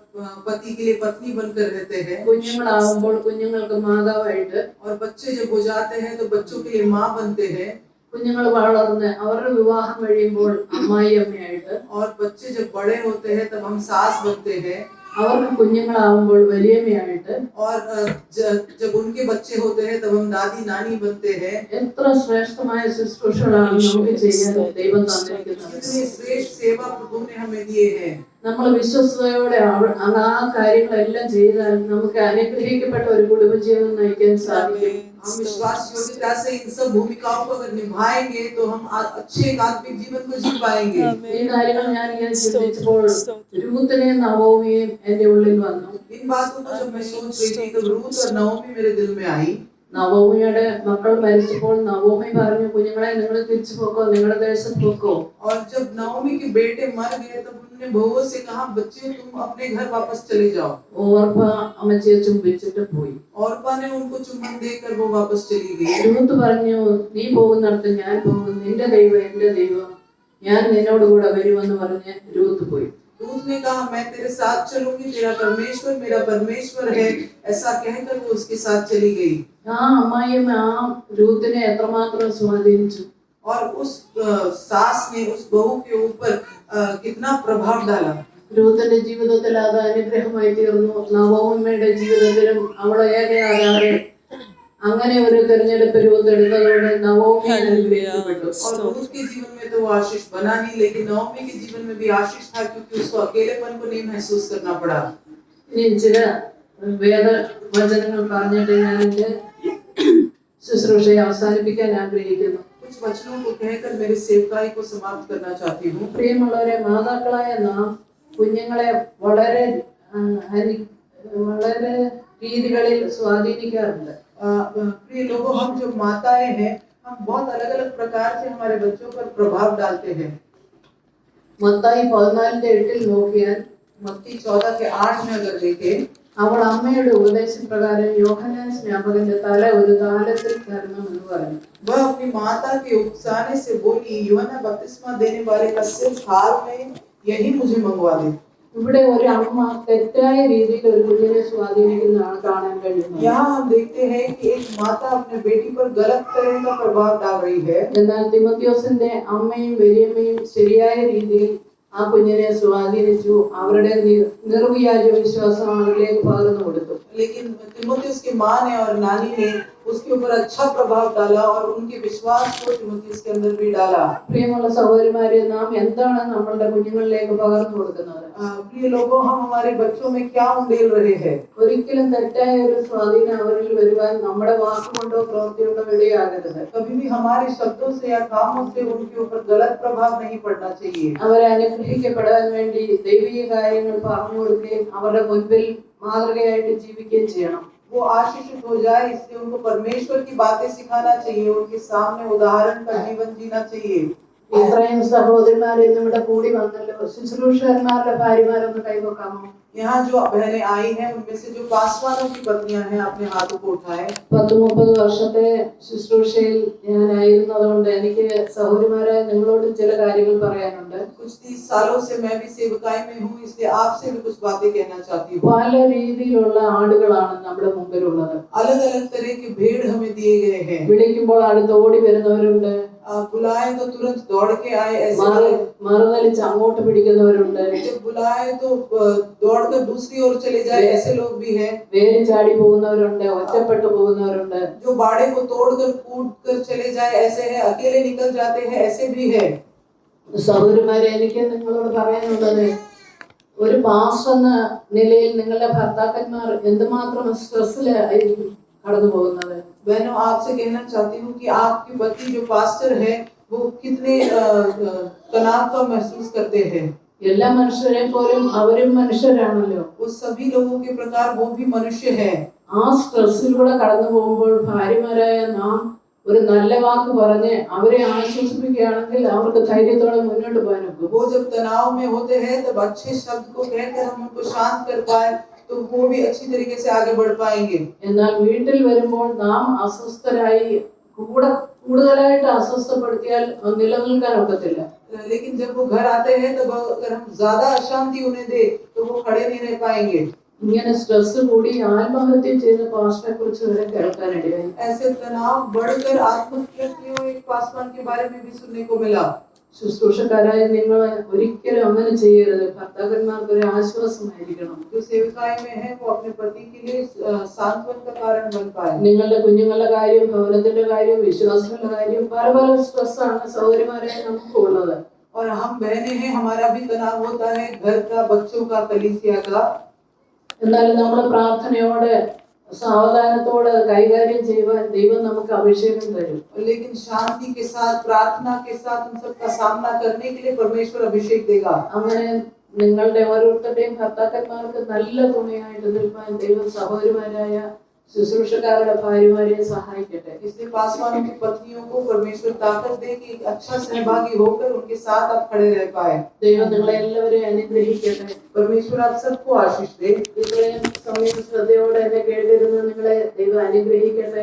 पति के लिए पत्नी बनकर रहते हैं, കുഞ്ഞുങ്ങളാവുമ്പോൾ കുഞ്ഞുങ്ങൾക്ക് മാതാവായിട്ട്, और बच्चे जब हो जाते हैं तो बच्चों के लिए माँ बनते हैं, കുഞ്ഞുങ്ങൾ വളർന്ന് അവരുടെ വിവാഹം കഴിയുമ്പോൾ അമ്മായി അമ്മയായിട്ട്, और बच्चे जब बड़े होते हैं तब हम सास बनते हैं, അവർക്ക് കുഞ്ഞുങ്ങളാവുമ്പോൾ വലിയമ്മയായിട്ട്. और जब उनके बच्चे होते हैं तब हम दादी नानी बनते हैं। എത്ര ശ്രേഷ്ഠമായ ശുശ്രൂഷകളാണ് നമുക്ക് ചെയ്യാൻ ദൈവം തന്നിരിക്കുന്നത്. इतनी श्रेष्ठ सेवा प्रभु ने हमें दिए हैं। നമ്മൾ വിശ്വസ്തയോടെ ആ കാര്യങ്ങളെല്ലാം ചെയ്താൽ നമുക്ക് അനുഗ്രഹിക്കപ്പെട്ട ഒരു കുടുംബജീവിതം നയിക്കാൻ സാധിക്കും. हम विश्वास योग्यता से इन सब भूमिकाओं को अगर निभाएंगे तो हम अच्छे आत्मिक जीवन को जी पाएंगे। ഈ കാര്യങ്ങൾ ഞാൻ ഇങ്ങനെ ചിന്തിച്ചപ്പോൾ രൂത്തിനെയും നവോമിയെയും എന്റെ ഉള്ളിൽ വന്നു. इन बातों को जब मैं सोच रही थी तो रूत और नवोमी मेरे दिल में आई। നവോമിയുടെ മക്കൾ മരിച്ചപ്പോൾ നവോമി പറഞ്ഞു, കുഞ്ഞുങ്ങളെ നിങ്ങൾ തിരിച്ചു പോക്കോ, നിങ്ങളുടെ ദേശത്ത് പോക്കോ. और जब नवोमी के बेटे मर गए तब उन्होंने बहुओं से कहा, बच्चियों तुम अपने घर वापस चले जाओ। ഓർപ്പ അമ്മച്ചിയെ ചുംബിച്ചിട്ട് പോയി. औरपा ने उनको चुम्बन देकर वो वापस चली गई। രൂത്ത് പറഞ്ഞു, നീ പോകുന്നിടത്ത് ഞാൻ പോകും, നിന്റെ ദൈവം എന്റെ ദൈവം, ഞാൻ നിന്നോട് കൂടെ വരുമെന്ന് പറഞ്ഞ് രൂത്ത് പോയി. रूत ने कहा, मैं तेरे साथ चलूंगी, तेरा परमेश्वर मेरा परमेश्वर है, ऐसा कहकर वो उसके साथ चली गई। ആ അമ്മായിയമ്മ ആ രൂത്തിനെ എത്രമാത്രം സ്വാധീനിച്ചു. और उस सास ने उस बहू के ऊपर कितना प्रभाव डाला। രൂത്തിന്റെ ജീവിതത്തിൽ അത് അനുഗ്രഹമായി തീർന്നു. നവോമിയുടെ ജീവിതത്തിലും അവളെ ഏകയാകാതെ അങ്ങനെ ഒരു തെരഞ്ഞെടുപ്പ് രൂത്ത് എടുത്തതോടെ നവോമി അനുഗ്രഹിക്കപ്പെട്ടു. और रूत के जीवन में तो वो आशीष बना ही, लेकिन नवोमी के जीवन में भी आशीष था, क्योंकि उसको अकेलेपन को नहीं महसूस करना पड़ा। ഇനി ചില വേദവചനങ്ങൾ പറഞ്ഞിട്ട് ഞാൻ എന്റെ ശുശ്രൂഷയെ അവസാനിപ്പിക്കാൻ ആഗ്രഹിക്കുന്നു. कुछ वचनों को कहकर मेरे सेवकाई को समाप्त करना चाहती हूँ। പ്രിയമുള്ളവരെ, മാതാക്കളായ നാം കുഞ്ഞുങ്ങളെ വളരെ വളരെ രീതികളിൽ സ്വാധീനിക്കാറുണ്ട്. प्रिय लोगों, हम जो माताएं हैं, हम बहुत अलग अलग प्रकार से हमारे बच्चों पर प्रभाव डालते हैं। മത്തായി 14:8 നോക്കിയാൽ, मत्ती 14:8 में अगर देखें, അവൾ അമ്മയുടെ ഉപദേശപ്രകാരം യോഹന്നാൻ സ്നാപകന്റെ തല ഒരു താലത്തിൽ തരണമെന്ന് പറഞ്ഞു. वह अपनी माता के उकसाने से बोली, यूहन्ना बपतिस्मा देने वाले का सिर थाल में यही मुझे मंगवा दे। ഇവിടെ ഒരു അമ്മ തെറ്റായ രീതിയിൽ ഒരു കുഞ്ഞിനെ സ്വാധീനിക്കുന്നതാണ് കാണാൻ കഴിയുന്നത്. यहाँ हम देखते हैं कि एक माता अपने बेटी पर गलत तरह का प्रभाव डाल रही है। എന്നാൽ തിമോത്തിയോസിന്റെ അമ്മയും വലിയമ്മയും ശരിയായ രീതിയിൽ ആ കുഞ്ഞിനെ സ്വാധീനിച്ചു. അവരുടെ നിർവ്യാജ വിശ്വാസം അവരിലേക്ക് പകർന്നു കൊടുത്തു. लेकिन तिमोथियस की माँ ने और नानी ने उसके ऊपर अच्छा प्रभाव डाला और उनके विश्वास को तिमोथियस के अंदर भी डाला। പ്രിയമുള്ള സഹോദരിമാരെ, നാം എന്താണ് നമ്മളുടെ കുഞ്ഞുങ്ങളിലേക്ക് പകർന്നു കൊടുക്കുന്നത്? प्रिय लोगों, हम हमारे बच्चों में क्या उंडेल रहे हैं? ഒരിക്കലും തെറ്റായ ഒരു സ്വാധീനം അവരിൽ വരുവാൻ നമ്മുടെ വാക്കുകൊണ്ടോ പ്രവൃത്തികൊണ്ടോ ഇടയാകരുത്. कभी भी हमारे शब्दों से या कामों से उनके ऊपर गलत प्रभाव नहीं पड़ना चाहिए। അവരെ അനുഗ്രഹിക്കപ്പെടാൻ വേണ്ടി ദൈവിക കാര്യങ്ങൾ പറഞ്ഞു കൊടുക്കുകയും അവരുടെ മുൻപിൽ മാതൃകയായിട്ട് ജീവിക്കുകയും ചെയ്യണം. वो आशीषित हो जाए, इसलिए उनको परमेश्वर की बातें सिखाना चाहिए, उनके सामने उदाहरण का जीवन जीना चाहिए। ഇത്രയും സഹോദരിമാർ ഇന്നിവിടെ കൂടി വന്നല്ലോ. ശുശ്രൂഷകന്മാരുടെ ഭാര്യമാരൊന്ന് കൈവക്കാമോ? यहाँ जो बहनें आई हैं, उनमें से जो पासवानों की पत्नियां हैं, अपने हाथों को उठाएं। 10-30 വർഷത്തെ ശുശ്രൂഷയിൽ ഞാനായിരുന്നതുകൊണ്ട് എനിക്ക് സഹോദരിമാരെ നിങ്ങളോട് ചില കാര്യങ്ങൾ പറയാനുണ്ട്. कुछ 30 सालों से मैं भी सेवकाई में हूँ, इसलिए आपसे भी कुछ बातें कहना चाहती हूँ। പല രീതിയിലുള്ള ആടുകളാണ് നമ്മുടെ മുമ്പിലുള്ളത്. अलग अलग तरह के भेड़ हमें दिए गए हैं। വിളിക്കുമ്പോൾ അടുത്ത് ഓടി വരുന്നവരുണ്ട്, बुलाए तो तुरंत दौड़ के आए ऐसे, മറുതലിച്ച് അങ്ങോട്ട് പിടിക്കുന്നവരുണ്ട്, जब बुलाए तो दौड़कर दूसरी ओर चले जाए ऐसे लोग भी हैं, വേര് ചാടി പോകുന്നവരുണ്ട്, ഒറ്റപ്പെട്ടു പോകുന്നവരുണ്ട്, जो बाड़े को तोड़कर कूद कर चले जाए ऐसे हैं, अकेले निकल जाते हैं ऐसे भी है। സഹോദരിമാരെ, എനിക്ക് നിങ്ങളോട് പറയാനുള്ളത്, ഒരു പാസ്റ്റർ എന്ന നിലയിൽ നിങ്ങളുടെ ഭർത്താക്കന്മാർ എന്തുമാത്രം സ്ട്രെസ്സിലായിരിക്കും കടന്നു പോകുന്നത്. बहनों, आपसे कहना चाहती हूँ कि आपकी पति जो पास्टर है वो कितने तनाव का महसूस करते हैं। എല്ലാ മനുഷ്യരെ പോലും അവരും മനുഷ്യരാണല്ലോ. वो सभी लोगों के प्रकार वो भी मनुष्य है। ആ സ്ട്രെസ്സിലൂടെ കടന്നു പോകുമ്പോൾ ഭാര്യമാരായ നാം ഒരു നല്ല വാക്ക് പറഞ്ഞ് അവരെ ആശ്വസിപ്പിക്കുകയാണെങ്കിൽ അവർക്ക് ധൈര്യത്തോടെ മുന്നോട്ട് പോകാൻ ഒക്കും. वो जब तनाव में होते हैं तब अच्छे शब्द को कहकर हम उनको शांत कर पाए तो वो भी अच्छी तरीके से आगे बढ़ पाएंगे। എന്നാൽ വീട്ടിൽ വരുമ്പോൾ നാം അസ്വസ്ഥരായി കൂടുതലായിട്ട് അസ്വസ്ഥപ്പെടുത്തിയാൽ നിലനിൽക്കാൻ ഒക്കത്തില്ല. लेकिन जब वो घर आते हैं तब अगर हम ज्यादा अशांति उन्हें दे तो वो खड़े नहीं रह पाएंगे। ഇങ്ങനെ സ്ട്രെസ് കൂടി ആത്മഹത്യ ചെയ്ത പാസ്റ്ററെ കുറിച്ച് വരെ കേൾക്കാനിടയായി. ऐसे तनाव बढ़कर आत्महत्या किए हुए एक पासवान के बारे में भी सुनने को मिला। ശുശ്രൂഷക്കാരായ നിങ്ങൾ ഒരിക്കലും അങ്ങനെ ചെയ്യരുത്. ഭർത്താക്കന്മാർക്ക് ഒരു ആശ്വാസമായിരിക്കണം. जो सेविकाएं में है वो अपने पति के लिए सांत्वन का कारण बन पाए। നിങ്ങളുടെ കുഞ്ഞുങ്ങളുടെ കാര്യം, ഭവനത്തിന്റെ കാര്യം, വിശ്വാസങ്ങളുടെ കാര്യം, പല പല സ്ട്രെസ്സാണ് സഹോദരിമാരെ നമുക്ക് ഉള്ളത്. और हम बहनें हैं, हमारा भी तनाव होता है, घर का, बच्चों का, कलीसिया का। എന്നാലും നമ്മൾ പ്രാർത്ഥനയോടെ സാവധാനത്തോടെ കൈകാര്യം ചെയ്യുവാൻ ദൈവം നമുക്ക് അഭിഷേകം തരും. लेकिन शांति के साथ, प्रार्थना के साथ उन सब का सामना करने के लिए परमेश्वर अभिषेक देगा। അങ്ങനെ നിങ്ങളുടെ ഓരോരുത്തരുടെയും ഭർത്താക്കന്മാർക്ക് നല്ല തുണയായിട്ട് നിൽപ്പാൻ ദൈവം സഹോദരിമാരായ ശുശ്രൂഷക്കാരുടെ ഭാര്യമാരെ സഹായിക്കട്ടെ. इसलिए पासवानों की पत्नियों को परमेश्वर ताकत दे कि एक अच्छा सहभागी होकर उनके साथ आप खड़े रह पाए। ദൈവം നിങ്ങളെ എല്ലാവരെയും അനുഗ്രഹിക്കട്ടെ. परमेश्वर आप सबको आशीष दे। ഇത്രയും സമയം ശ്രദ്ധയോടെ എന്നെ കേട്ടിരുന്ന നിങ്ങളെ ദൈവം അനുഗ്രഹിക്കട്ടെ.